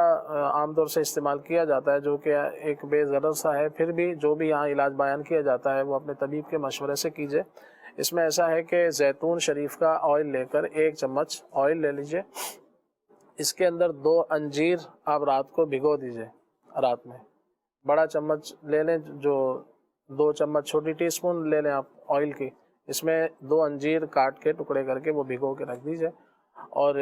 عام طور سے استعمال کیا جاتا ہے جو کہ ایک بے ضرر سا ہے، پھر بھی جو بھی یہاں علاج بیان کیا جاتا ہے وہ اپنے طبیب کے مشورے سے کیجئے. اس میں ایسا ہے کہ زیتون شریف کا آئل لے کر 1 چمچ آئل لے لیجئے، اس کے اندر 2 انجیر آپ رات کو بھگو دیجئے. رات میں بڑا چمچ لے لیں، جو 2 چمچ چھوٹی ٹی اسپون لے لیں آپ آئل کی، اس میں 2 انجیر کاٹ کے ٹکڑے کر کے وہ بھگو کے رکھ دیجئے. اور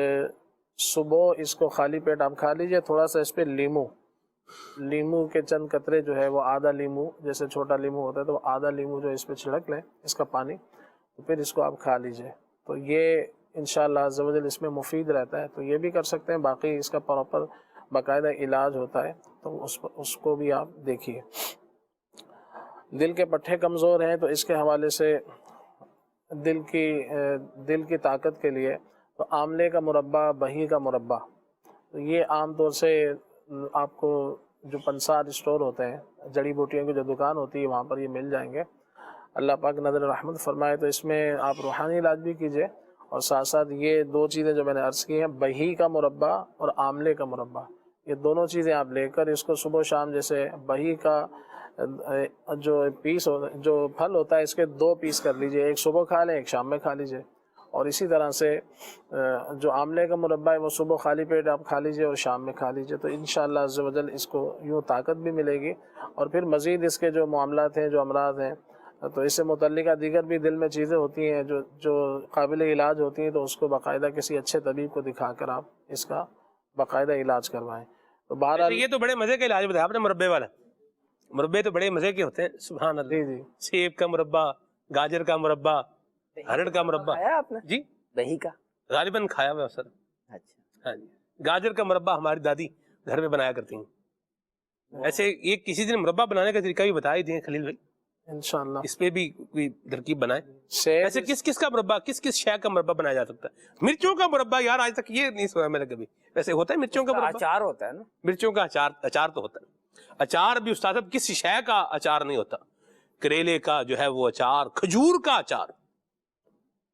صبح اس کو خالی پیٹ آپ کھا لیجئے، تھوڑا سا اس پہ لیمو کے چند قطرے جو ہے وہ آدھا لیمو، جیسے چھوٹا لیمو ہوتا ہے تو آدھا لیمو جو اس پہ چھڑک لیں اس کا پانی، تو پھر اس کو آپ کھا لیجئے، تو یہ انشاءاللہ عز و جل اس میں مفید رہتا ہے، تو یہ بھی کر سکتے ہیں۔ باقی اس کا پراپر باقاعدہ علاج ہوتا ہے، تو اس کو بھی آپ دیکھیے۔ دل کے پٹھے کمزور ہیں تو اس کے حوالے سے دل کی طاقت کے لیے تو آملے کا مربع، بہی کا مربع، تو یہ عام طور سے آپ کو جو پنسار اسٹور ہوتے ہیں، جڑی بوٹیوں کی جو دکان ہوتی ہے وہاں پر یہ مل جائیں گے۔ اللہ پاک نظر رحمت فرمائے تو اس میں آپ روحانی علاج بھی کیجئے، اور ساتھ ساتھ یہ دو چیزیں جو میں نے عرض کی ہیں، بہی کا مربع اور آملے کا مربع، یہ دونوں چیزیں آپ لے کر اس کو صبح شام، جیسے بہی کا جو پھل ہوتا ہے اس کے 2 پیس کر لیجئے، ایک صبح کھا لیں ایک شام میں کھا لیجئے، اور اسی طرح سے جو آملے کا مربع ہے وہ صبح خالی پیٹ آپ کھا لیجئے اور شام میں کھا لیجئے، تو انشاءاللہ عز و جل اس کو یوں طاقت بھی ملے گی، اور پھر مزید اس کے جو معاملات ہیں، جو امراض ہیں، تو اس سے متعلقہ دیگر بھی دل میں چیزیں ہوتی ہیں جو قابل علاج ہوتی ہیں، تو اس کو باقاعدہ کسی اچھے طبیب کو دکھا کر آپ اس کا باقاعدہ علاج کروائیں۔ تو بہرحال یہ تو بڑے مزے کا علاج بتایا آپ نے مربے والا، مربے تو بڑے مزے کے ہوتے ہیں، سبحان اللہ۔ جی سیب کا مربع، گاجر کا مربع، ہرڑ کا مربع، کھایا آپ نے جی بہی کا؟ غالباً کھایا ہوا سر۔ اچھا، ہاں جی، گاجر کا مربع ہماری دادی گھر میں بنایا کرتی ہیں۔ ایسے یہ کسی دن مربع بنانے کا طریقہ بھی بتا ہی دیں خلیل بھائی، انشاءاللہ۔ اس پہ بھی کوئی ترکیب بنائیں۔ سیب ایسے کس کا مربع، کس شے کا مربع بنایا جا سکتا ہے؟ مرچوں کا مربع یار آج تک یہ نہیں سنا میں نے کبھی۔ ویسے ہوتا ہے مرچوں کا مربع؟ اچار ہوتا ہے نا، مرچوں کا اچار تو ہوتا ہے۔ اچار بھی استاد صاحب کس شے کا اچار نہیں ہوتا، کریلے کا جو ہے وہ اچار، کھجور کا اچار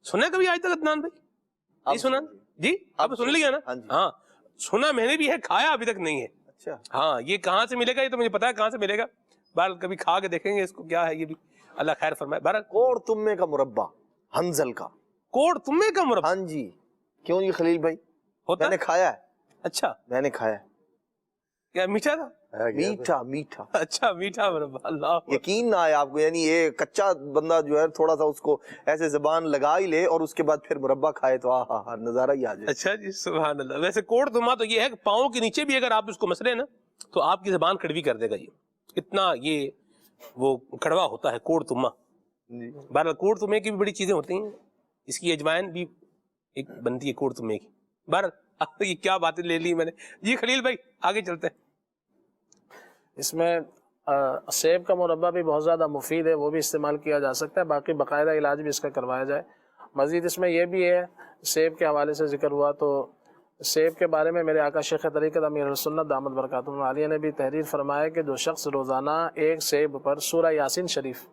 سنا کبھی آج تک عدنان بھائی؟ نہیں سنا جی؟ اب سن لیا نا؟ ہاں سنا میں نے بھی ہے، کھایا ابھی تک نہیں ہے۔ اچھا ہاں یہ کہاں سے ملے گا یہ تو مجھے پتا ہے کہاں سے ملے گا، بہرحال کبھی کھا کے دیکھیں گے اس کو کیا ہے یہ بھی، اللہ خیر فرمائے۔ بہرحال کوڑ تمے کا مربع، ہنزل کا کوڑ تمے کا مربع ہاں جی، کیوں جی خلیل بھائی؟ ہوتا میں نے ہے؟ کھایا ہے، اچھا میں نے کھایا ہے، کیا میٹھا تھا؟ میٹھا اچھا میٹھا مربع، اللہ یقین نہ آئے آپ کو، یعنی یہ کچا بندہ جو ہے تھوڑا سا اس کو ایسے زبان لگا ہی لے اور اس کے بعد پھر مربع کھائے تو آہا نظارہ ہی آ جائے۔ اچھا جی سبحان اللہ۔ ویسے کوڑ تما تو یہ ہے کہ پاؤں کے نیچے بھی اگر آپ اس کو مسلے نا تو آپ کی زبان کڑوی کر دے گا، یہ اتنا یہ وہ کڑوا ہوتا ہے کوڑ تما۔ بہرحال کوڑ تمے کی بھی بڑی چیزیں ہوتی ہیں، اس کی اجوائن بھی ایک بنتی ہے کوڑ تمے کی۔ بہرحال یہ کیا باتیں لے لی میں نے جی خلیل بھائی، آگے چلتے ہیں۔ اس میں سیب کا مربع بھی بہت زیادہ مفید ہے، وہ بھی استعمال کیا جا سکتا ہے، باقی باقاعدہ علاج بھی اس کا کروایا جائے۔ مزید اس میں یہ بھی ہے، سیب کے حوالے سے ذکر ہوا تو سیب کے بارے میں میرے آقا شیخ طریقت امیر السنت دامت برکاتہ عالیہ نے بھی تحریر فرمایا کہ جو شخص روزانہ ایک سیب پر سورہ یاسین شریف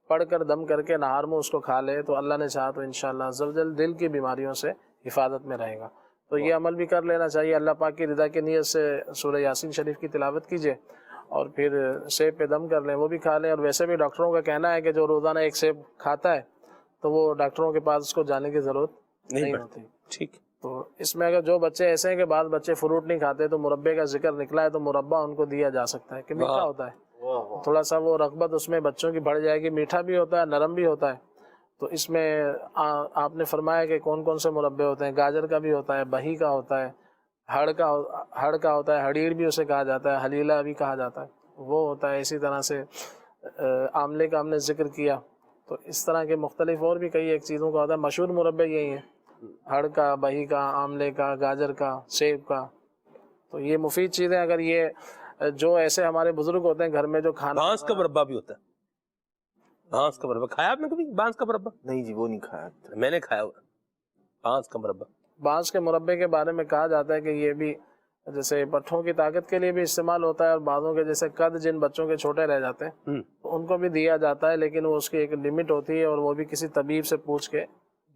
پڑھ کر دم کر کے نہار میں اس کو کھا لے تو اللہ نے چاہا تو انشاءاللہ عز و جل دل کی بیماریوں سے حفاظت میں رہے گا۔ تو یہ عمل بھی کر لینا چاہیے، اللہ پاک کی رضا کی نیت سے سورہ یاسین شریف کی تلاوت کیجیے اور پھر سیب پہ دم کر لیں، وہ بھی کھا لیں۔ اور ویسے بھی ڈاکٹروں کا کہنا ہے کہ جو روزانہ ایک سیب کھاتا ہے تو وہ ڈاکٹروں کے پاس اس کو جانے کی ضرورت نہیں ہوتی۔ ٹھیک، تو اس میں اگر جو بچے ایسے ہیں کہ بعض بچے فروٹ نہیں کھاتے تو مربے کا ذکر نکلا ہے تو مربع ان کو دیا جا سکتا ہے کہ میٹھا ہوتا ہے، تھوڑا سا وہ رغبت اس میں بچوں کی بڑھ جائے گی، میٹھا بھی ہوتا ہے نرم بھی ہوتا ہے۔ تو اس میں آپ نے فرمایا کہ کون کون سے مربے ہوتے ہیں، گاجر کا بھی ہوتا ہے، بہی کا ہوتا ہے، ہڑ کا ہوتا ہے، ہڑیڑ بھی اسے کہا جاتا ہے، حلیلہ بھی کہا جاتا ہے، وہ ہوتا ہے۔ اسی طرح سے آملے کا ہم نے ذکر کیا، تو اس طرح کے مختلف اور بھی کئی ایک چیزوں کا ہوتا ہے۔ مشہور مربے یہی ہیں، ہڑ کا، بہی کا، آملے کا، گاجر کا، سیب کا۔ تو یہ مفید چیزیں اگر یہ جو ایسے ہمارے بزرگ ہوتے ہیں گھر میں جو کھانا، بانس کا مربع بھی ہوتا ہے، بانس کا مربع کھایا آپ نے کبھی؟ بانس کا مربع نہیں جی وہ نہیں کھایا۔ میں نے کھایا ہوا بانس کا مربع۔ بانس کے مربے کے بارے میں کہا جاتا ہے کہ یہ بھی جیسے پٹھوں کی طاقت کے لیے بھی استعمال ہوتا ہے، اور بعضوں کے جیسے قد جن بچوں کے چھوٹے رہ جاتے ہیں تو ان کو بھی دیا جاتا ہے، لیکن وہ اس کی ایک لمٹ ہوتی ہے اور وہ بھی کسی طبیب سے پوچھ کے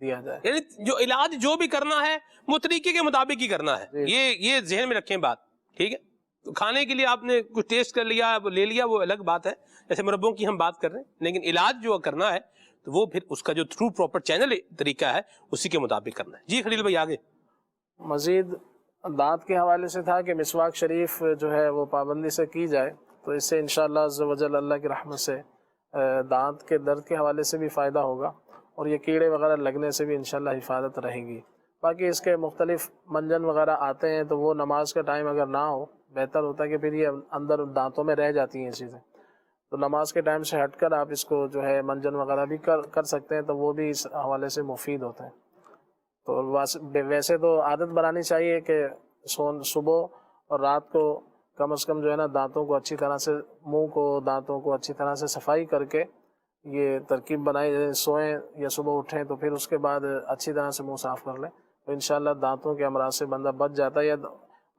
دیا جائے۔ یعنی جو علاج جو بھی کرنا ہے وہ طریقے کے مطابق ہی کرنا ہے، یہ ذہن میں رکھیں بات، ٹھیک ہے؟ تو کھانے کے لیے آپ نے کچھ ٹیسٹ کر لیا، وہ لے لیا، وہ الگ بات ہے، جیسے مربوں کی ہم بات کر رہے ہیں، لیکن علاج جو کرنا ہے تو وہ پھر اس کا جو تھرو پراپر چینل طریقہ ہے اسی کے مطابق کرنا ہے۔ جی خلیل بھائی آگے۔ مزید دانت کے حوالے سے تھا کہ مسواک شریف جو ہے وہ پابندی سے کی جائے تو اس سے انشاءاللہ عز و جل اللہ کی رحمت سے دانت کے درد کے حوالے سے بھی فائدہ ہوگا، اور یہ کیڑے وغیرہ لگنے سے بھی انشاءاللہ حفاظت رہے گی۔ باقی اس کے مختلف منجن وغیرہ آتے ہیں تو وہ نماز کا ٹائم اگر نہ ہو بہتر ہوتا ہے کہ پھر یہ اندر دانتوں میں رہ جاتی ہیں چیزیں، تو نماز کے ٹائم سے ہٹ کر آپ اس کو جو ہے منجن وغیرہ بھی کر سکتے ہیں، تو وہ بھی اس حوالے سے مفید ہوتا ہے۔ تو ویسے تو عادت بنانی چاہیے کہ صبح اور رات کو کم از کم جو ہے نا دانتوں کو اچھی طرح سے، منہ کو دانتوں کو اچھی طرح سے صفائی کر کے یہ ترکیب بنائی، سوئیں یا صبح اٹھیں تو پھر اس کے بعد اچھی طرح سے منہ صاف کر لیں، تو انشاءاللہ دانتوں کے امراض سے بندہ بچ جاتا ہے۔ یا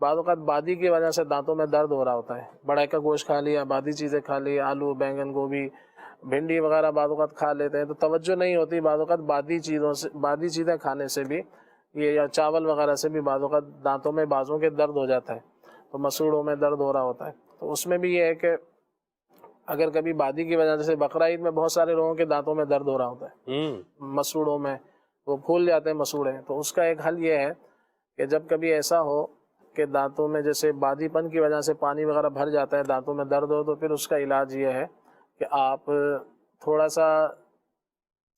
بعض اوقات بادی کی وجہ سے دانتوں میں درد ہو رہا ہوتا ہے، بڑے کا گوشت کھا لیا، بادی چیزیں کھا لی، آلو بینگن گوبھی بھنڈی وغیرہ بعض اوقات کھا لیتے ہیں تو توجہ نہیں ہوتی، بعض اوقات بادی چیزیں کھانے سے بھی یہ یا چاول وغیرہ سے بھی بعض اوقات دانتوں میں بازوں کے درد ہو جاتا ہے، تو مسوڑوں میں درد ہو رہا ہوتا ہے، تو اس میں بھی یہ ہے کہ اگر کبھی بادی کی وجہ سے بقرعید میں بہت سارے لوگوں کے دانتوں میں درد ہو رہا ہوتا ہے، مسوڑوں میں وہ پھول جاتے ہیں مسوڑے، تو اس کا ایک حل یہ ہے کہ جب کبھی ایسا ہو کہ دانتوں میں جیسے بادی پن کی وجہ سے پانی وغیرہ بھر جاتا ہے، دانتوں میں درد ہو، تو پھر اس کا علاج یہ ہے کہ آپ تھوڑا سا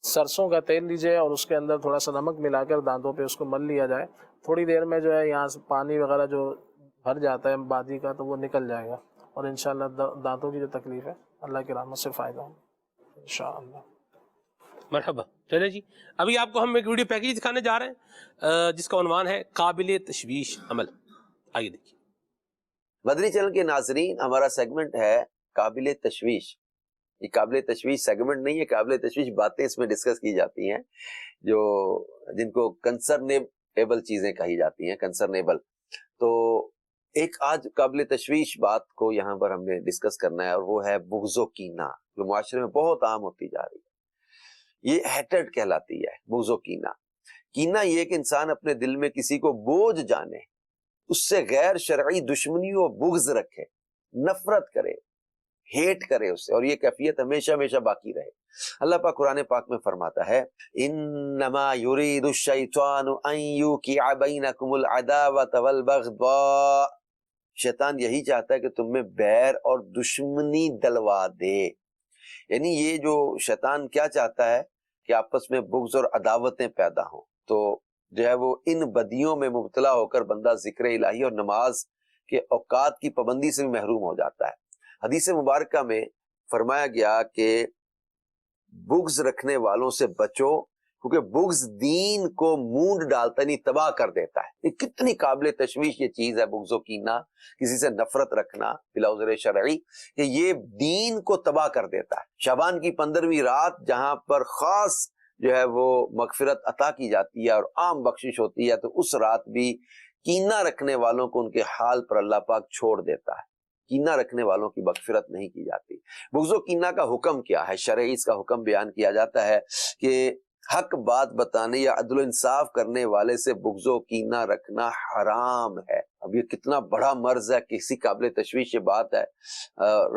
سرسوں کا تیل لیجئے اور اس کے اندر تھوڑا سا نمک ملا کر دانتوں پہ اس کو مل لیا جائے، تھوڑی دیر میں جو ہے یہاں سے پانی وغیرہ جو بھر جاتا ہے بادی کا تو وہ نکل جائے گا، اور انشاءاللہ دانتوں کی جو تکلیف ہے اللہ کی رحمت سے فائدہ ہو انشاءاللہ۔ مرحبا۔ چلے جی، ابھی آپ کو ہم ایک ویڈیو پیکیج دکھانے جا رہے ہیں جس کا عنوان ہے قابل تشویش عمل، آئیے دیکھیے۔ مدنی چینل کے ناظرین، ہمارا سیگمنٹ ہے قابل تشویش۔ یہ قابل تشویش سیگمنٹ نہیں ہے، قابل تشویش باتیں اس میں ڈسکس کی جاتی ہیں جو جن کو کنسرنیبل چیزیں کہی جاتی ہیں، کنسرنیبل۔ تو ایک آج قابل تشویش بات کو یہاں پر ہم نے ڈسکس کرنا ہے، اور وہ ہے بغض و کینہ، جو معاشرے میں بہت عام ہوتی جا رہی ہے۔ یہ ہیٹرڈ کہلاتی ہے، بغض و کینہ۔ کینہ یہ کہ انسان اپنے دل میں کسی کو بوجھ جانے، اس سے غیر شرعی دشمنی و بغض رکھے، نفرت کرے، ہیٹ کرے اس سے، اور یہ کیفیت ہمیشہ ہمیشہ باقی رہے۔ اللہ پاک قرآن پاک میں فرماتا ہے انما یرید الشیطان ان یوقع بینکم العداوۃ والبغضاء، شیطان یہی چاہتا ہے کہ تم میں بیر اور دشمنی دلوا دے۔ یعنی یہ جو شیطان کیا چاہتا ہے کہ آپس میں بغض اور عداوتیں پیدا ہوں، تو جو ہے وہ ان بدیوں میں مبتلا ہو کر بندہ ذکر الہی اور نماز کے اوقات کی پابندی سے بھی محروم ہو جاتا ہے۔ حدیث مبارکہ میں فرمایا گیا کہ بغض رکھنے والوں سے بچو، کیونکہ بغض دین کو مونڈ ڈالتا نہیں، تباہ کر دیتا ہے۔ یہ کتنی قابل تشویش یہ چیز ہے، بغض و کینہ، کسی سے نفرت رکھنا بلا عذر شرعی، کہ یہ دین کو تباہ کر دیتا ہے۔ شعبان کی 15ویں رات جہاں پر خاص جو ہے وہ مغفرت عطا کی جاتی ہے اور عام بخشش ہوتی ہے، تو اس رات بھی کینہ رکھنے والوں کو ان کے حال پر اللہ پاک چھوڑ دیتا ہے، کینہ رکھنے والوں کی مغفرت نہیں کی جاتی۔ بغض و کینہ کا حکم کیا ہے؟ شرعی اس کا حکم بیان کیا جاتا ہے کہ حق بات بتانے یا عدل و انصاف کرنے والے سے بغض و کینہ رکھنا حرام ہے۔ اب یہ کتنا بڑا مرض ہے، کسی قابل تشویش یہ بات ہے۔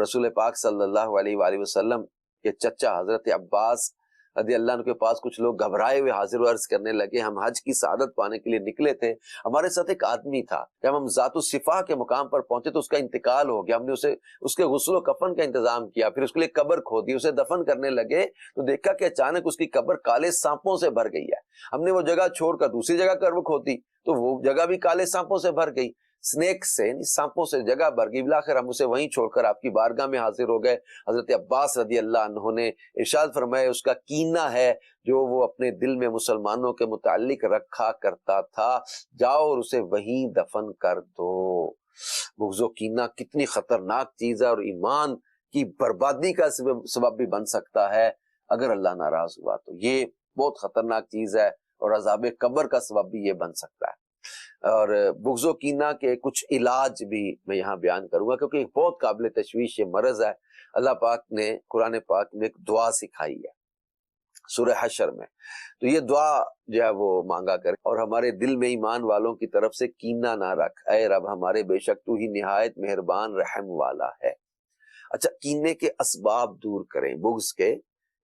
رسول پاک صلی اللہ علیہ وآلہ وسلم کے چچا حضرت عباس رضی اللہ عنہ کے پاس کچھ لوگ گھبرائے ہوئے حاضر و عرض کرنے لگے، ہم حج کی سعادت پانے کے لیے نکلے تھے، ہمارے ساتھ ایک آدمی تھا، جب ہم ذات الصفا کے مقام پر پہنچے تو اس کا انتقال ہو گیا، ہم نے اس کے غسل و کفن کا انتظام کیا، پھر اس کے لیے قبر کھودی، اسے دفن کرنے لگے تو دیکھا کہ اچانک اس کی قبر کالے سانپوں سے بھر گئی ہے۔ ہم نے وہ جگہ چھوڑ کر دوسری جگہ قبر کھودی تو وہ جگہ بھی کالے سانپوں سے بھر گئی، سنیک سے، سانپوں سے جگہ بھر گئی۔ بالآخر ہم اسے وہیں چھوڑ کر آپ کی بارگاہ میں حاضر ہو گئے۔ حضرت عباس رضی اللہ عنہ نے ارشاد فرمایا اس کا کینہ ہے جو وہ اپنے دل میں مسلمانوں کے متعلق رکھا کرتا تھا، جاؤ اور اسے وہیں دفن کر دو۔ بغض و کینہ کتنی خطرناک چیز ہے، اور ایمان کی بربادی کا سبب بھی بن سکتا ہے اگر اللہ ناراض ہوا تو۔ یہ بہت خطرناک چیز ہے، اور عذاب قبر کا سبب بھی یہ بن سکتا ہے۔ اور بغض و کینہ کے کچھ علاج بھی میں یہاں بیان کروں گا، کیونکہ ایک بہت قابل تشویش یہ مرض ہے۔ اللہ پاک نے قرآن پاک میں ایک دعا سکھائی ہے سورہ حشر میں، تو یہ دعا جو ہے وہ مانگا کرے، اور ہمارے دل میں ایمان والوں کی طرف سے کینہ نہ رکھ، اے رب ہمارے بے شک تو ہی نہایت مہربان رحم والا ہے۔ اچھا، کینے کے اسباب دور کریں، بغض کے،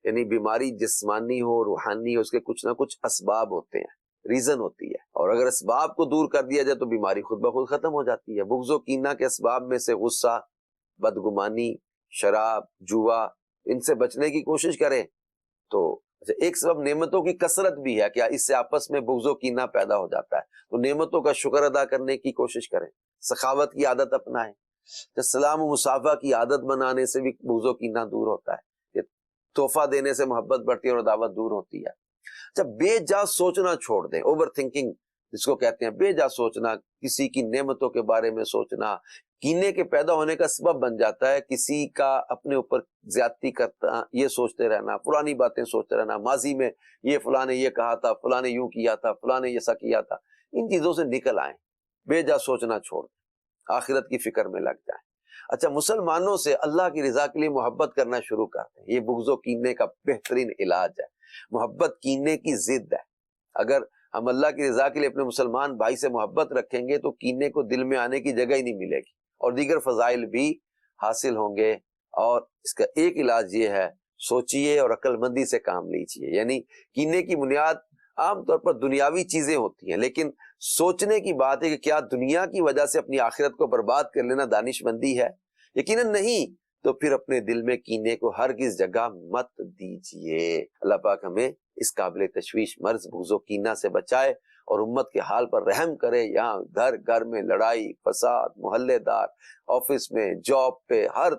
یعنی بیماری جسمانی ہو روحانی ہو، اس کے کچھ نہ کچھ اسباب ہوتے ہیں، ریزن ہوتی ہے، اور اگر اسباب کو دور کر دیا جائے تو بیماری خود بخود ختم ہو جاتی ہے۔ بغض و کینہ کے اسباب میں سے غصہ، بدگمانی، شراب، جوا، ان سے بچنے کی کوشش کریں تو اچھا ایک سبب نعمتوں کی کثرت بھی ہے، کیا اس سے آپس میں بغض و کینہ پیدا ہو جاتا ہے؟ تو نعمتوں کا شکر ادا کرنے کی کوشش کریں، سخاوت کی عادت اپنائیں، سلام و مصافحہ کی عادت بنانے سے بھی بغض و کینہ دور ہوتا ہے، تحفہ دینے سے محبت بڑھتی ہے اور عداوت دور ہوتی ہے۔ جب بے جا سوچنا چھوڑ دیں، اوور تھنکنگ جس کو کہتے ہیں، بے جا سوچنا، کسی کی نعمتوں کے بارے میں سوچنا کینے کے پیدا ہونے کا سبب بن جاتا ہے۔ کسی کا اپنے اوپر زیادتی کرتا، یہ سوچتے رہنا، پرانی باتیں سوچتے رہنا، ماضی میں یہ فلاں نے یہ کہا تھا، فلاں نے یوں کیا تھا، فلاں نے ایسا کیا تھا، ان چیزوں سے نکل آئیں، بے جا سوچنا چھوڑ دیں، آخرت کی فکر میں لگ جائیں۔ اچھا مسلمانوں سے اللہ کی رضا کے لیے محبت کرنا شروع کرتے ہیں، یہ بغض و کینے کا بہترین علاج ہے۔ محبت کینے کی ضد ہے۔ اگر ہم اللہ کی رضا کے لیے اپنے مسلمان بھائی سے محبت رکھیں گے تو کینے کو دل میں آنے کی جگہ ہی نہیں ملے گی، اور دیگر فضائل بھی حاصل ہوں گے۔ اور اس کا ایک علاج یہ ہے، سوچئے اور عقل مندی سے کام لیجئے۔ یعنی کینے کی بنیاد عام طور پر دنیاوی چیزیں ہوتی ہیں، لیکن سوچنے کی بات ہے کہ کیا دنیا کی وجہ سے اپنی آخرت کو برباد کر لینا دانش مندی ہے؟ یقیناً نہیں۔ تو پھر اپنے دل میں کینے کو ہرگز جگہ مت دیجئے۔ اللہ پاک ہمیں اس قابل تشویش مرض بغض و کینہ سے بچائے اور امت کے حال پر رحم کرے۔ یہاں گھر گھر میں لڑائی فساد، محلے دار، آفس میں، جاب پہ، ہر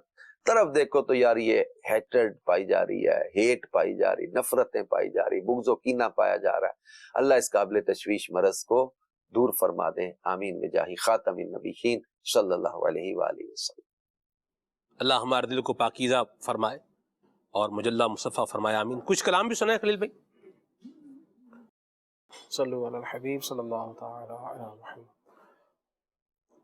طرف دیکھو تو یار یہ ہیٹرڈ پائی جا رہی ہے، ہیٹ پائی جا رہی، نفرتیں پائی جا رہی، بغض و کینہ پایا جا رہا ہے۔ اللہ اس قابل تشویش مرض کو دور فرما دیں، آمین بجاہ خاتم النبیین صلی اللہ علیہ وآلہ وسلم۔ اللہ ہمارے دل کو پاکیزہ فرمائے اور مجلہ مصفہ فرمائے، آمین۔ کچھ کلام بھی سنائے خلیل بھائی۔ صلو علی الحبیب صلی اللہ تعالی علی محمد۔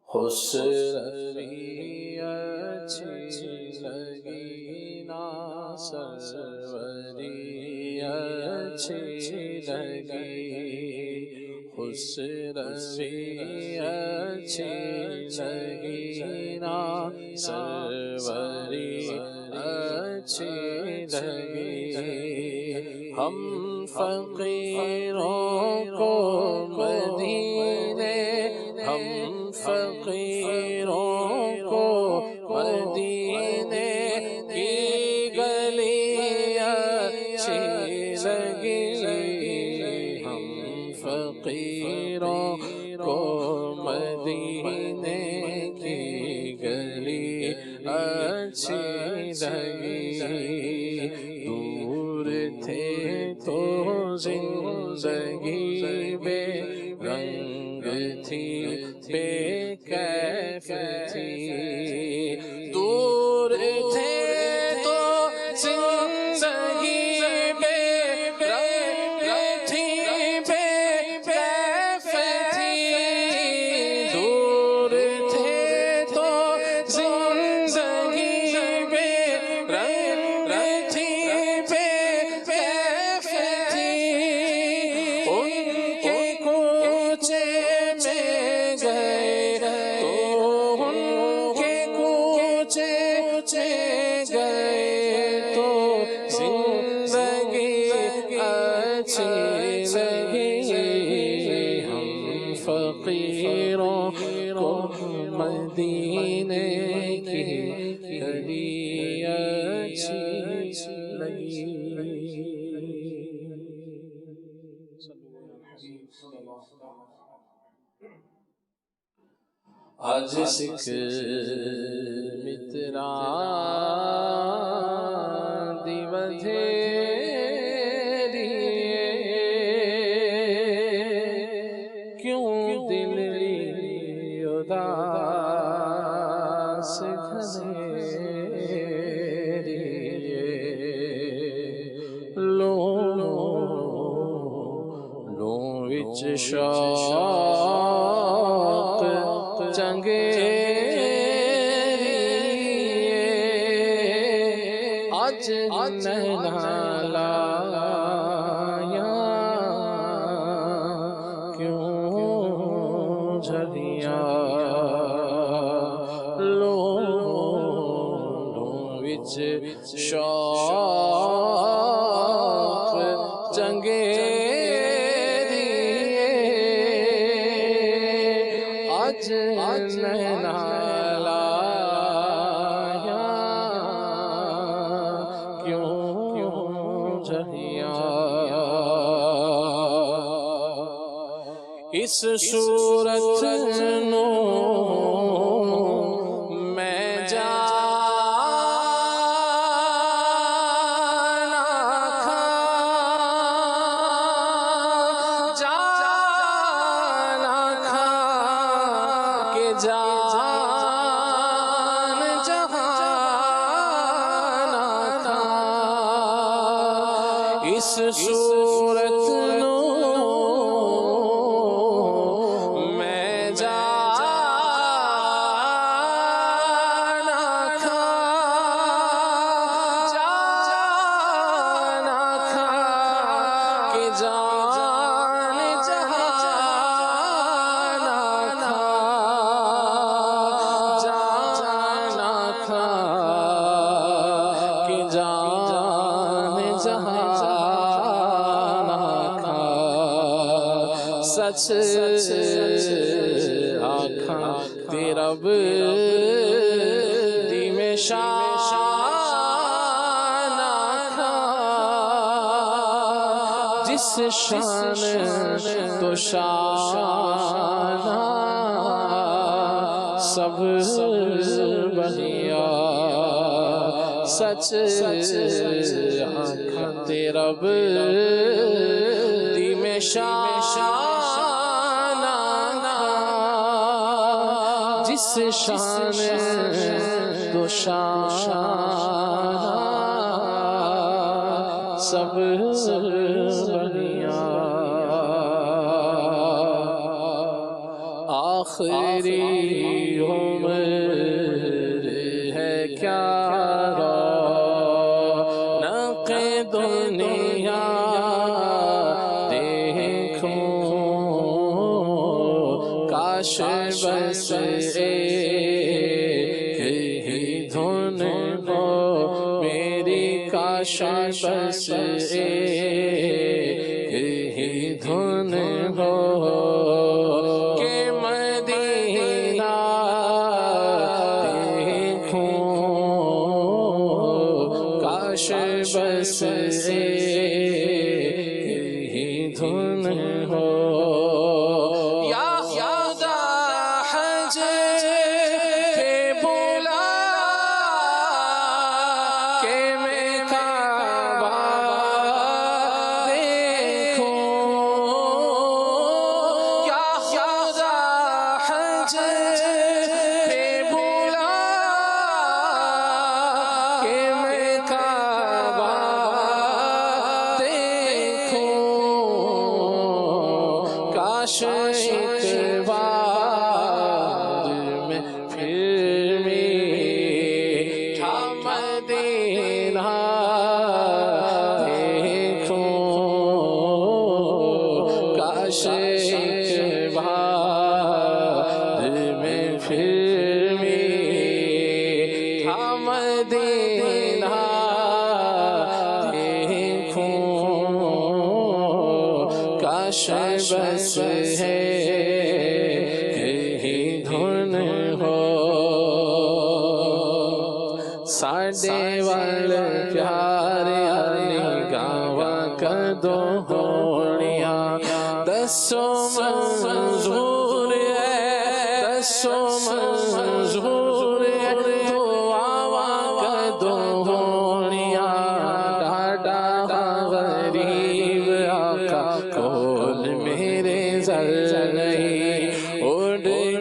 خسروی اچھی لگی نا سروری اچھی لگی، خسروی اچھی لگی نا سروری اچھی لگی، ہم فقیروں کو مدینے، ہم فقیروں کو مدینے کی گلی اچھی لگی، ہم فقیروں کو مدینے کی گلی اچھی لگی، دور تھے تو زندگی بے رنگ تھی، بے کیف تھی، دور تھے تو زندگی بے رنگ تھی، بے کیف تھی، دور تھے تو زندگی بے رنگ تھی، بے کیف تھی، ان کے کوچے میں گئے تو ان کے کوچے میں گئے تو زندگی اچھی لگی، ہم فقیروں کو مدینے کی گلی اچھی لگی۔ آج سکھ مترا دیوجھے کیوں دل اداس لو وچ شوق چنگے اج نہنا لایا کیوں جھلیاں لو وچ شوق چنگے اج نہنا لایا کیوں جھلیاں اس صورت نو میں جانا کھا جانا کھا کہ جان جہانا کھا اس صورت نو میں جانا کھا جانا کھا کہ جان جہانا کھا جانا کھا کہ جان جہانا کھا سچ آنکھاں تیرا دی میں شانہ کھا جس شان تو شانہ سب بنیا سچ آنکھاں تیرا دی میں شانہ جس شان تو شانہ سب بنیا آخری عمر ہے کیا رونق دنیا دیکھوں کاش بس ایک ہی دھن ہو میری کاش بس ایک ہی دھن ہو کہ مدینہ دیکھوں کاش بس ایک ہی دھن ہو یا خدا حج کے بلا کہ میں کعبہ دیکھوں یا خدا حج کے بلا کہ میں کعبہ دیکھوں کاش ایک بار میں پھر میٹھا مدینہ دیکھوں کاش ایک بار میں پھر میٹھا مدینہ دیکھوں کاش بس ہے کہیں دھن ہو ساڈے وال پیارے نگاواں کدوں ہونیاں دسو منظور ہے دسو منظور ہے دعاواں کدوں ہونیاں ڈاڈا غریب آقا کول میرے زر نہیں اڑ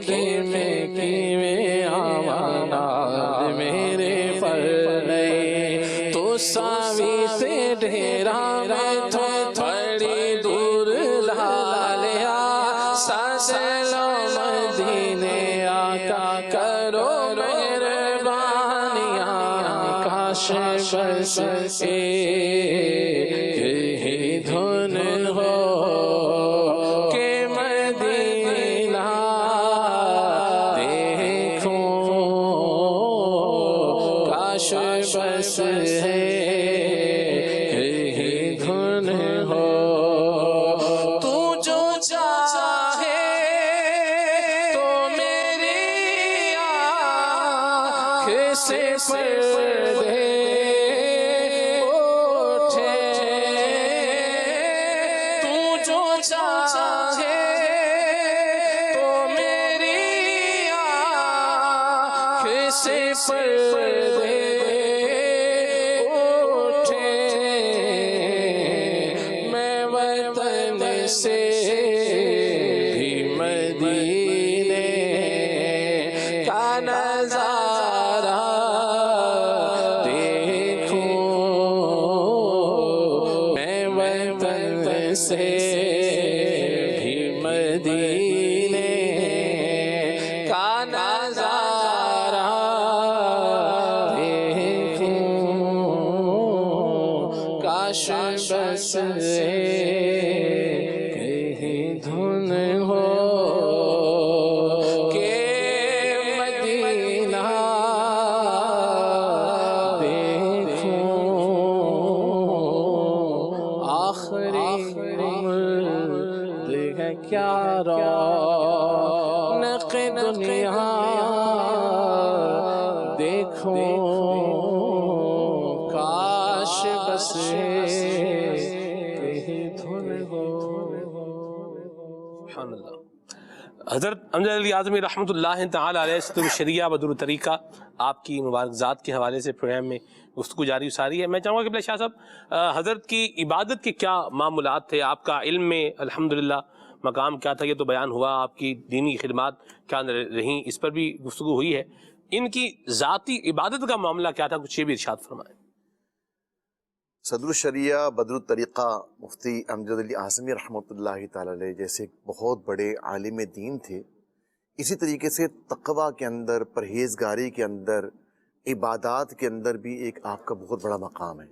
کے میں کیویں آواں نال میرے پر نہیں تو ساوی تے ڈھیرا میں تھوڑی دور لا لیا سجلو مدینے آقا کرو مہربانیاں کاش بس ایک ہی دھن ہو کہ مدینہ دیکھوں کاش بس ہے کہیں دھن ہو تو جو چاہے تو میری آنکھ سے پردے اٹھے تو جو چاہے سے پردے اٹھے میں وطن سے بھی مدینے کا نظارہ دیکھوں میں وطن سے بھی مدینے کا نظارہ دیکھوں کاش بس کہیں دھن ہو کہ مدینہ دیکھوں آخری عمر ہے کیا رونق دنیا دیکھوں کاش بس کہیں دھن ہو. سبحان اللہ. حضرت امجد علی اعظمی رحمۃ اللہ تعالی علیہ صدر الشریعہ بدر الطریقہ آپ کی مبارک ذات کے حوالے سے پروگرام میں گفتگو جاری ساری ہے. میں چاہوں گا کہ شاہ صاحب حضرت کی عبادت کے کیا معمولات تھے، آپ کا علم میں الحمدللہ مقام کیا تھا، یہ تو بیان ہوا، آپ کی دینی خدمات کیا رہیں اس پر بھی گفتگو ہوئی ہے. ان کی ذاتی عبادت کا معاملہ کیا تھا، کچھ یہ بھی ارشاد فرمائیں. صدر الشریعہ بدر الطریقہ مفتی امجد علی اعظمی رحمۃ اللہ تعالی علیہ جیسے بہت بڑے عالم دین تھے، اسی طریقے سے تقوی کے اندر، پرہیزگاری کے اندر، عبادات کے اندر بھی ایک آپ کا بہت بڑا مقام ہے.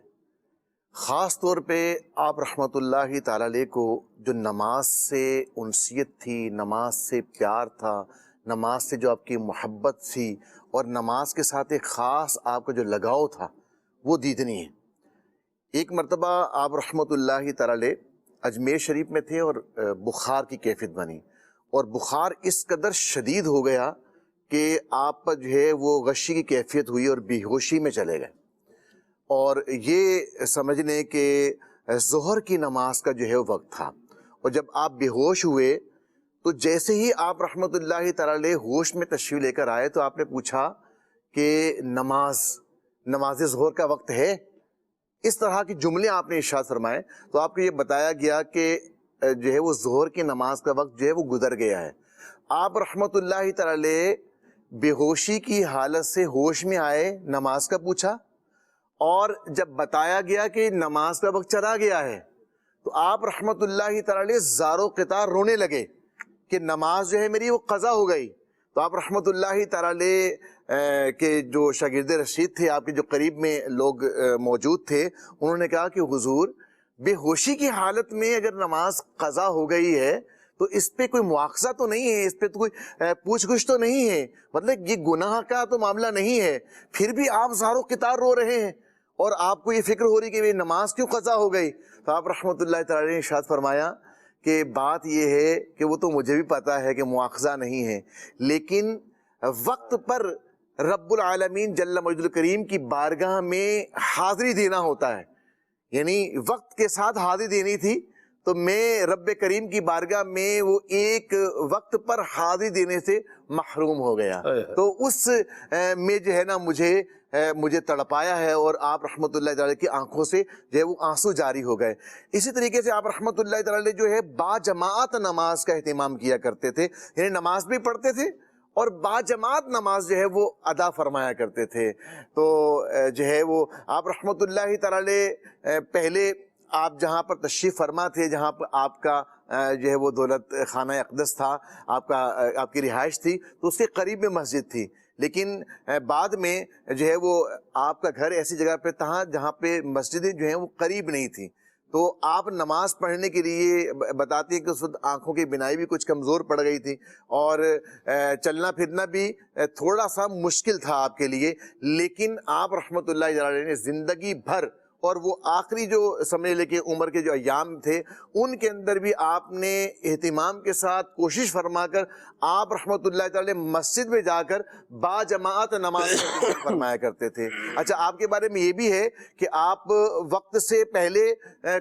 خاص طور پہ آپ رحمۃ اللہ تعالی علیہ کو جو نماز سے انسیت تھی، نماز سے پیار تھا، نماز سے جو آپ کی محبت تھی، اور نماز کے ساتھ ایک خاص آپ کا جو لگاؤ تھا وہ دیدنی ہے. ایک مرتبہ آپ رحمۃ اللہ تعالی علیہ اجمیر شریف میں تھے اور بخار کی کیفیت بنی، اور بخار اس قدر شدید ہو گیا کہ آپ پر جو ہے وہ غشی کی کیفیت ہوئی اور بے ہوشی میں چلے گئے. اور یہ سمجھ لیں کہ ظہر کی نماز کا جو ہے وہ وقت تھا، اور جب آپ بے ہوش ہوئے تو جیسے ہی آپ رحمۃ اللہ تعالی علیہ ہوش میں تشریف لے کر آئے تو آپ نے پوچھا کہ نماز ظہر کا وقت ہے؟ اس طرح کے جملے آپ نے ارشاد فرمائے. تو آپ کو یہ بتایا گیا کہ جو ہے وہ ظہر کی نماز کا وقت جو ہے وہ گزر گیا ہے. آپ رحمۃ اللہ تعالی علیہ بے ہوشی کی حالت سے ہوش میں آئے، نماز کا پوچھا، اور جب بتایا گیا کہ نماز کا وقت چلا گیا ہے تو آپ رحمۃ اللہ تعالی علیہ زار و قطار رونے لگے کہ نماز جو ہے میری وہ قضا ہو گئی. تو آپ رحمۃ اللہ تعالی علیہ کے جو شاگرد رشید تھے، آپ کے جو قریب میں لوگ موجود تھے، انہوں نے کہا کہ حضور بے ہوشی کی حالت میں اگر نماز قضا ہو گئی ہے تو اس پہ کوئی مواخذہ تو نہیں ہے، اس پہ تو کوئی پوچھ گچھ تو نہیں ہے، مطلب یہ گناہ کا تو معاملہ نہیں ہے، پھر بھی آپ زار و قطار رو رہے ہیں اور آپ کو یہ فکر ہو رہی کہ نماز کیوں قضا ہو گئی. تو آپ رحمۃ اللہ تعالی نے ارشاد فرمایا کہ بات یہ ہے کہ وہ تو مجھے بھی پتا ہے کہ مواخذہ نہیں ہے، لیکن وقت پر رب العالمین جل مجد الکریم کی بارگاہ میں حاضری دینا ہوتا ہے، یعنی وقت کے ساتھ حاضری دینی تھی. تو میں رب کریم کی بارگاہ میں وہ ایک وقت پر حاضری دینے سے محروم ہو گیا، تو اس میں جو ہے نا مجھے تڑپایا ہے، اور آپ رحمۃ اللہ تعالی کی آنکھوں سے جو ہے وہ آنسو جاری ہو گئے. اسی طریقے سے آپ رحمۃ اللہ تعالی جو ہے با جماعت نماز کا اہتمام کیا کرتے تھے، یعنی نماز بھی پڑھتے تھے اور با جماعت نماز جو ہے وہ ادا فرمایا کرتے تھے. تو جو ہے وہ آپ رحمۃ اللہ تعالی پہلے آپ جہاں پر تشریف فرما تھے، جہاں پر آپ کا جو ہے وہ دولت خانہ اقدس تھا، آپ کی رہائش تھی، تو اس کے قریب میں مسجد تھی. لیکن بعد میں جو ہے وہ آپ کا گھر ایسی جگہ پہ تھا جہاں پہ مسجدیں جو ہیں وہ قریب نہیں تھیں. تو آپ نماز پڑھنے کے لیے بتاتی ہیں کہ اس وقت آنکھوں کی بینائی بھی کچھ کمزور پڑ گئی تھی، اور چلنا پھرنا بھی تھوڑا سا مشکل تھا آپ کے لیے. لیکن آپ رحمۃ اللہ علیہ نے زندگی بھر اور وہ آخری جو سمجھ لے کہ عمر کے جو ایام تھے ان کے اندر بھی آپ نے اہتمام کے ساتھ کوشش فرما کر آپ رحمۃ اللہ تعالی مسجد میں جا کر با جماعت نماز فرمایا کرتے تھے. اچھا آپ کے بارے میں یہ بھی ہے کہ آپ وقت سے پہلے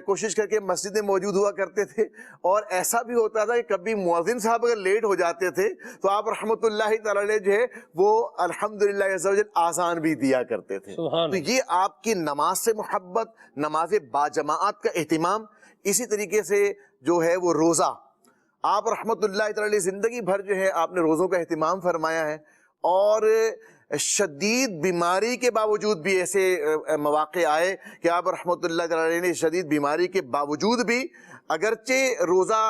کوشش کر کے مسجد میں موجود ہوا کرتے تھے, اور ایسا بھی ہوتا تھا کہ کبھی مؤذن صاحب اگر لیٹ ہو جاتے تھے تو آپ رحمۃ اللہ تعالی جو ہے وہ الحمدللہ عز و جل آذان بھی دیا کرتے تھے. تو یہ آپ کی نماز سے محبت, نماز باجماعت کا اہتمام. اسی طریقے سے جو ہے وہ روزہ, آپ رحمت اللہ تعالی زندگی بھر جو ہے آپ نے روزوں کا اہتمام فرمایا ہے, اور شدید بیماری کے باوجود بھی ایسے مواقع آئے کہ آپ رحمت اللہ تعالی نے شدید بیماری کے باوجود بھی اگرچہ روزہ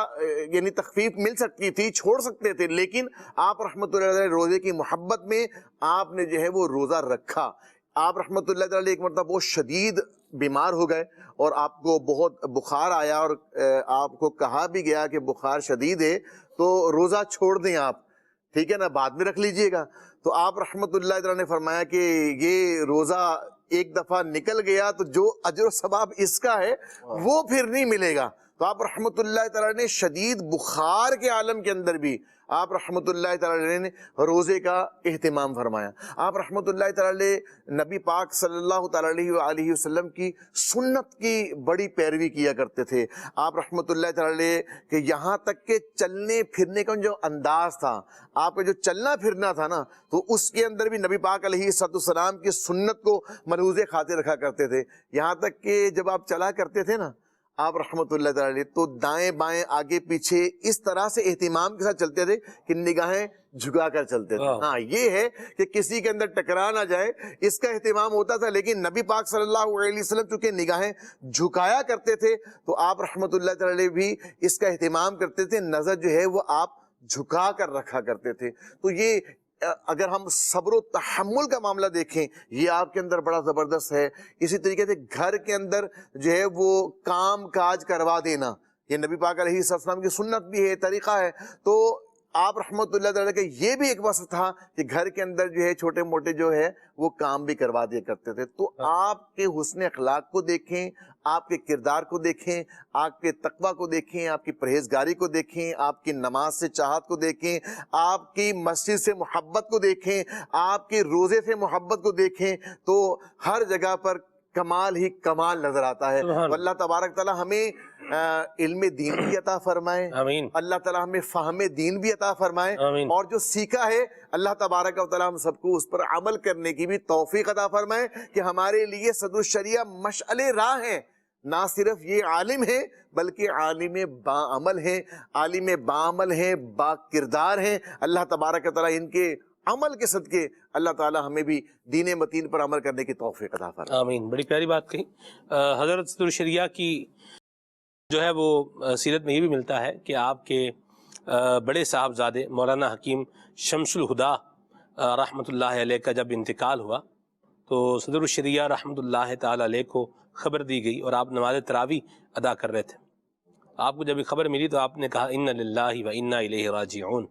یعنی تخفیف مل سکتی تھی, چھوڑ سکتے تھے, لیکن آپ رحمت اللہ تعالی روزے کی محبت میں آپ نے جو ہے وہ روزہ رکھا. آپ رحمت اللہ تعالی ایک مرتبہ بہت شدید بیمار ہو گئے اور آپ کو بہت بخار آیا, اور آپ کو کہا بھی گیا کہ بخار شدید ہے تو روزہ چھوڑ دیں آپ, ٹھیک ہے نا, بعد میں رکھ لیجئے گا. تو آپ رحمت اللہ تعالی نے فرمایا کہ یہ روزہ ایک دفعہ نکل گیا تو جو اجر و ثواب اس کا ہے وہ پھر نہیں ملے گا. تو آپ رحمت اللہ تعالی نے شدید بخار کے عالم کے اندر بھی آپ رحمت اللہ تعالی نے روزے کا اہتمام فرمایا. آپ رحمت اللہ تعالی نبی پاک صلی اللہ تعالی علیہ وسلم کی سنت کی بڑی پیروی کیا کرتے تھے. آپ رحمت اللہ تعالی کہ یہاں تک کہ چلنے پھرنے کا جو انداز تھا, آپ کا جو چلنا پھرنا تھا نا, تو اس کے اندر بھی نبی پاک علیہ السلام کی سنت کو ملحوظ خاطر رکھا کرتے تھے. یہاں تک کہ جب آپ چلا کرتے تھے نا آپ رحمت اللہ تعالی, تو دائیں بائیں آگے پیچھے اس طرح سے اہتمام کے ساتھ چلتے تھے کہ نگاہیں جھکا کر چلتے تھے. ہاں یہ ہے کہ کسی کے اندر ٹکرا نہ جائے, اس کا اہتمام ہوتا تھا. لیکن نبی پاک صلی اللہ علیہ وسلم چونکہ نگاہیں جھکایا کرتے تھے تو آپ رحمت اللہ تعالی بھی اس کا اہتمام کرتے تھے, نظر جو ہے وہ آپ جھکا کر رکھا کرتے تھے. تو یہ اگر ہم صبر و تحمل کا معاملہ دیکھیں یہ آپ کے اندر بڑا زبردست ہے. اسی طریقے سے گھر کے اندر جو ہے وہ کام کاج کروا دینا, یہ نبی پاک علیہ السلام کی سنت بھی ہے, طریقہ ہے. تو آپ رحمت اللہ تعالیٰ کا یہ بھی ایک وصف تھا کہ گھر کے اندر جو ہے چھوٹے موٹے جو ہے وہ کام بھی کروا دیا کرتے تھے. تو آپ کے حسن اخلاق کو دیکھیں, آپ کے کردار کو دیکھیں, آپ کے تقوی کو دیکھیں, آپ کی پرہیزگاری کو دیکھیں, آپ کی نماز سے چاہت کو دیکھیں, آپ کی مسجد سے محبت کو دیکھیں, آپ کے روزے سے محبت کو دیکھیں, تو ہر جگہ پر کمال ہی کمال نظر آتا ہے. اللہ تبارک تعالیٰ ہمیں علم دین بھی عطا فرمائے, اللہ تعالیٰ ہمیں فہم دین بھی عطا فرمائے, اور جو سیکھا ہے اللہ تبارک و تعالیٰ ہم سب کو اس پر عمل کرنے کی بھی توفیق عطا فرمائے کہ ہمارے لیے صدر الشریعہ مشعل راہ ہیں. نہ صرف یہ عالم ہیں بلکہ عالم باعمل ہیں, عالم باعمل ہیں, با کردار ہیں. اللہ تبارک و تعالیٰ ان کے عمل کے صدقے اللہ تعالی ہمیں بھی دین متین پر عمل کرنے کی توفیق عطا فرمائے. آمین. بڑی پیاری بات کہی. حضرت صدر الشریعہ کی جو ہے وہ سیرت میں یہ بھی ملتا ہے کہ آپ کے بڑے صاحبزادے مولانا حکیم شمس الہدا رحمۃ اللہ علیہ کا جب انتقال ہوا تو صدر الشریعہ رحمۃ اللہ تعالی علیہ کو خبر دی گئی, اور آپ نماز تراویح ادا کر رہے تھے. آپ کو جب یہ خبر ملی تو آپ نے کہا انا للہ و انا الیہ راجعون,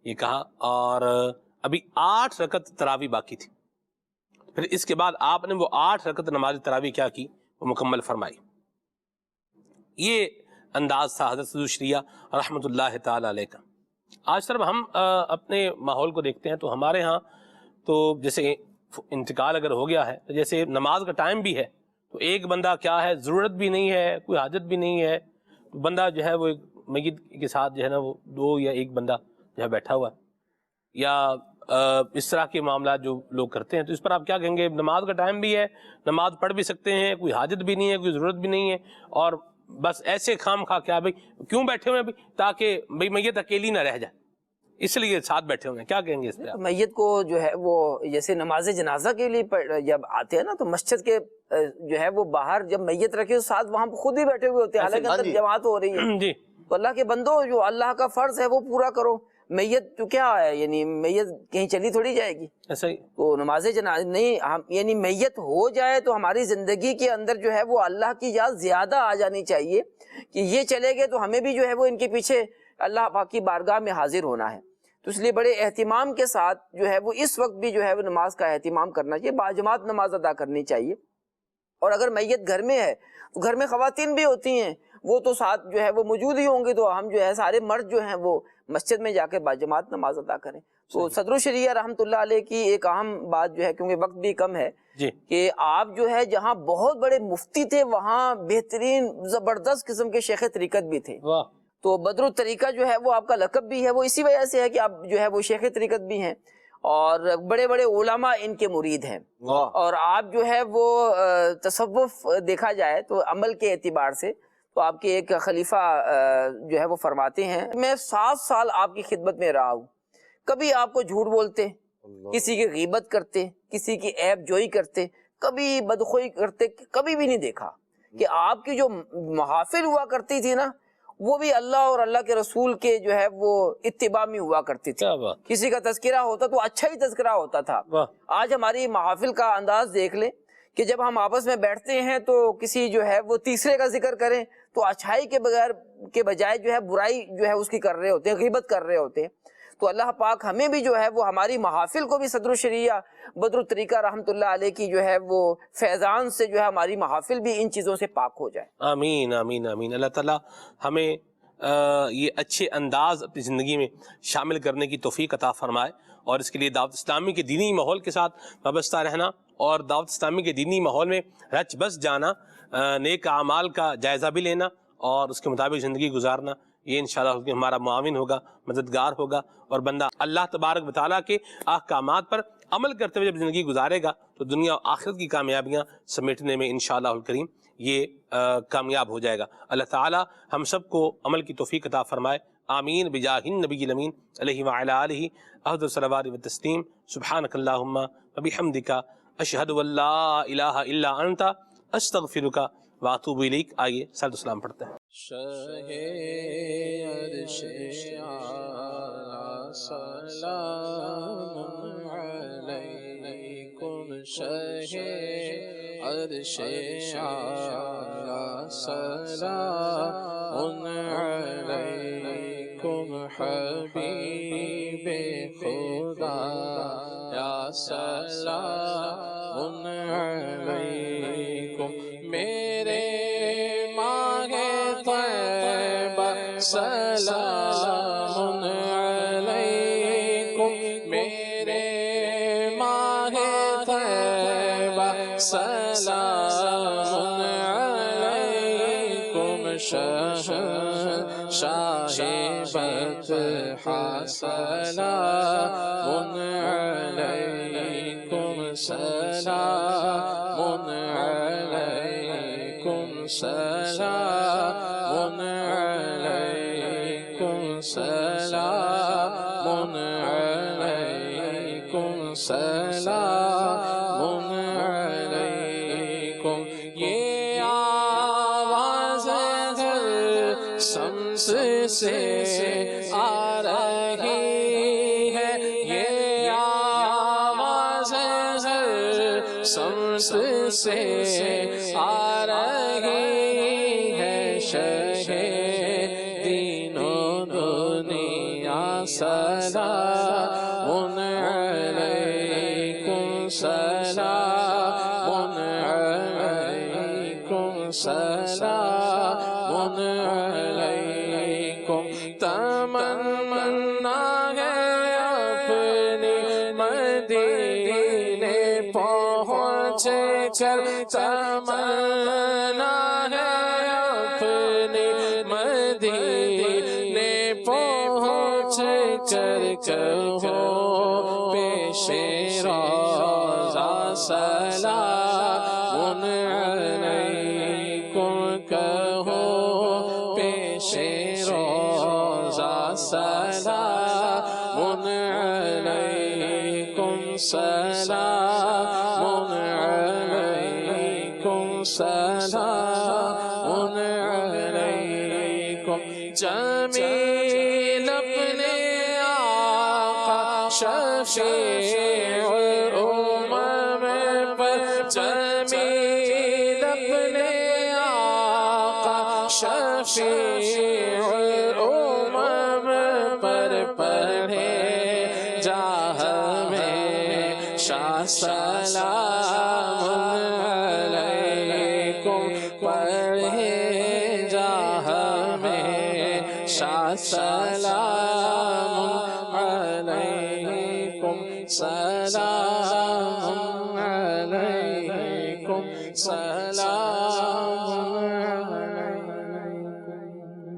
یہ کہا, اور ابھی 8 رکعت تراویح باقی تھی. پھر اس کے بعد آپ نے وہ 8 رکعت نماز تراویح کیا کی, وہ مکمل فرمائی. یہ انداز تھا حضرت صدر الشریعہ رحمۃ اللہ تعالی علیہ کا. آج صرف ہم اپنے ماحول کو دیکھتے ہیں تو ہمارے ہاں تو جیسے انتقال اگر ہو گیا ہے تو جیسے نماز کا ٹائم بھی ہے تو ایک بندہ کیا ہے, ضرورت بھی نہیں ہے, کوئی حاجت بھی نہیں ہے, بندہ جو ہے وہ میت کے ساتھ جو ہے نا وہ 2 یا 1 بندہ جو ہے بیٹھا ہوا ہے, یا اس طرح کے معاملات جو لوگ کرتے ہیں. تو اس پر آپ کیا کہیں گے؟ نماز کا ٹائم بھی ہے, نماز پڑھ بھی سکتے ہیں, کوئی حاجت بھی نہیں ہے, کوئی ضرورت بھی نہیں ہے, اور بس ایسے خام خواہ کیا بھائی کیوں بیٹھے ہوئے ہیں بھائی, تاکہ بھائی میت اکیلی نہ رہ جائے, اس لیے ساتھ بیٹھے ہوئے ہیں. کیا کہیں گے اس پہ؟ میت کو جو ہے وہ جیسے نماز جنازہ کے لیے جب آتے ہیں نا تو مسجد کے جو ہے وہ باہر جب میت رکھے ساتھ وہاں خود ہی بیٹھے ہوئے ہوتے ہیں, حالانکہ اندر جماعت ہو رہی ہے. تو اللہ کے بندو جو اللہ کا فرض ہے وہ پورا کرو. میت تو کیا ہے, یعنی میت کہیں چلی تھوڑی جائے گی, ایسا ہی تو نماز جنازہ نہیں, یعنی میت ہو جائے تو ہماری زندگی کے اندر جو ہے وہ اللہ کی یاد زیادہ آ جانی چاہیے کہ یہ چلے گئے تو ہمیں بھی جو ہے وہ ان کے پیچھے اللہ پاک کی بارگاہ میں حاضر ہونا ہے. تو اس لیے بڑے اہتمام کے ساتھ جو ہے وہ اس وقت بھی جو ہے وہ نماز کا اہتمام کرنا چاہیے, باجماعت نماز ادا کرنی چاہیے. اور اگر میت گھر میں ہے تو گھر میں خواتین بھی ہوتی ہیں، وہ تو ساتھ جو ہے وہ موجود ہی ہوں گے، تو ہم جو ہے سارے مرد جو ہیں وہ مسجد میں جا کے باجماعت نماز ادا کریں۔ تو صدر الشریعہ رحمۃ اللہ علیہ کی ایک اہم بات جو ہے، کیونکہ وقت بھی کم ہے، کہ آپ جو ہے جہاں بہت بڑے مفتی تھے وہاں بہترین زبردست قسم کے شیخ طریقت بھی تھے۔ تو بدر الطریقہ جو ہے وہ آپ کا لقب بھی ہے، وہ اسی وجہ سے ہے کہ آپ جو ہے وہ شیخ طریقت بھی ہیں، اور بڑے بڑے علماء ان کے مرید ہیں۔ اور آپ جو ہے وہ تصوف دیکھا جائے تو عمل کے اعتبار سے تو آپ کے ایک خلیفہ جو ہے وہ فرماتے ہیں، میں 7 سال آپ کی خدمت میں رہا ہوں، کبھی آپ کو جھوٹ بولتے، کسی کی غیبت کرتے، کسی کی عیب جوئی کرتے، کبھی بدخوئی کرتے، کبھی بھی نہیں دیکھا۔ کہ آپ کی جو محافل ہوا کرتی تھی نا، وہ بھی اللہ اور اللہ کے رسول کے جو ہے وہ اتباع میں ہوا کرتی تھی۔ کسی کا تذکرہ ہوتا تو اچھا ہی تذکرہ ہوتا تھا۔ آج ہماری محافل کا انداز دیکھ لیں کہ جب ہم آپس میں بیٹھتے ہیں تو کسی جو ہے وہ تیسرے کا ذکر کریں تو اچھائی کے بجائے جو ہے برائی جو ہے اس کی کر رہے ہوتے ہیں، غیبت کر رہے ہوتے ہیں۔ تو اللہ پاک ہمیں بھی جو ہے وہ ہماری محافل کو بھی صدر الشریعہ بدر الطریقہ رحمۃ اللہ علیہ کی جو ہے وہ فیضان سے جو ہے ہماری محافل بھی ان چیزوں سے پاک ہو جائے۔ آمین آمین آمین۔ اللہ تعالیٰ ہمیں یہ اچھے انداز اپنی زندگی میں شامل کرنے کی توفیق عطا فرمائے، اور اس کے لیے دعوت اسلامی کے دینی ماحول کے ساتھ وابستہ رہنا اور دعوت اسلامی کے دینی ماحول میں رچ بس جانا، نیک اعمال کا جائزہ بھی لینا اور اس کے مطابق زندگی گزارنا، یہ انشاءاللہ ہمارا معاون ہوگا، مددگار ہوگا، اور بندہ اللہ تبارک و تعالیٰ کے احکامات پر عمل کرتے ہوئے جب زندگی گزارے گا تو دنیا و آخرت کی کامیابیاں سمیٹنے میں انشاءاللہ الکریم یہ کامیاب ہو جائے گا۔ اللہ تعالیٰ ہم سب کو عمل کی توفیق عطا فرمائے، آمین بجاہ النبی الامین علیہ وعلی آلہ افضل الصلوات والتسلیم۔ سبحانک اللہم وبحمدک، اشہد ان لا الہ الا انت، استغفرک واتوب الیک۔ آئیے صلاۃ والسلام پڑھتے ہیں۔ شاہ عرش اعلیٰ سلام علیکم، شاہ عرش اعلیٰ سلام علیکم، حبیب خدا یا سلام علیکم، میرے سلام علیکم، میرے ماہ طیبہ سلام علیکم، شاہ بطحہ سلام علیکم، سلام علیکم، سلام علیکم، سلام علیکم، سلام علیکم۔ یہ آواز ہر شمس سے آ رہی ہے، یہ آواز ہر شمس سے آ رہی ہے، شاہ دین و دنیا سلام علیکم، سلام علیکم، سلام علیکم۔ تمنا ہے اپنی مدینے پہنچ کر، تمنا ہے اپنی مدینے پہنچ کر، کہو پیش روضہ سلام علیکم، کہو پیش روضہ سلام علیکم، سلام علیکم، سلام علیکم۔ جمیل اپنے آقا شفیع الامم پر، جمیل اپنے آقا شفیع الامم پر پڑھے جاہ میں شاہ سلام علیکم، سلام علیکم سلام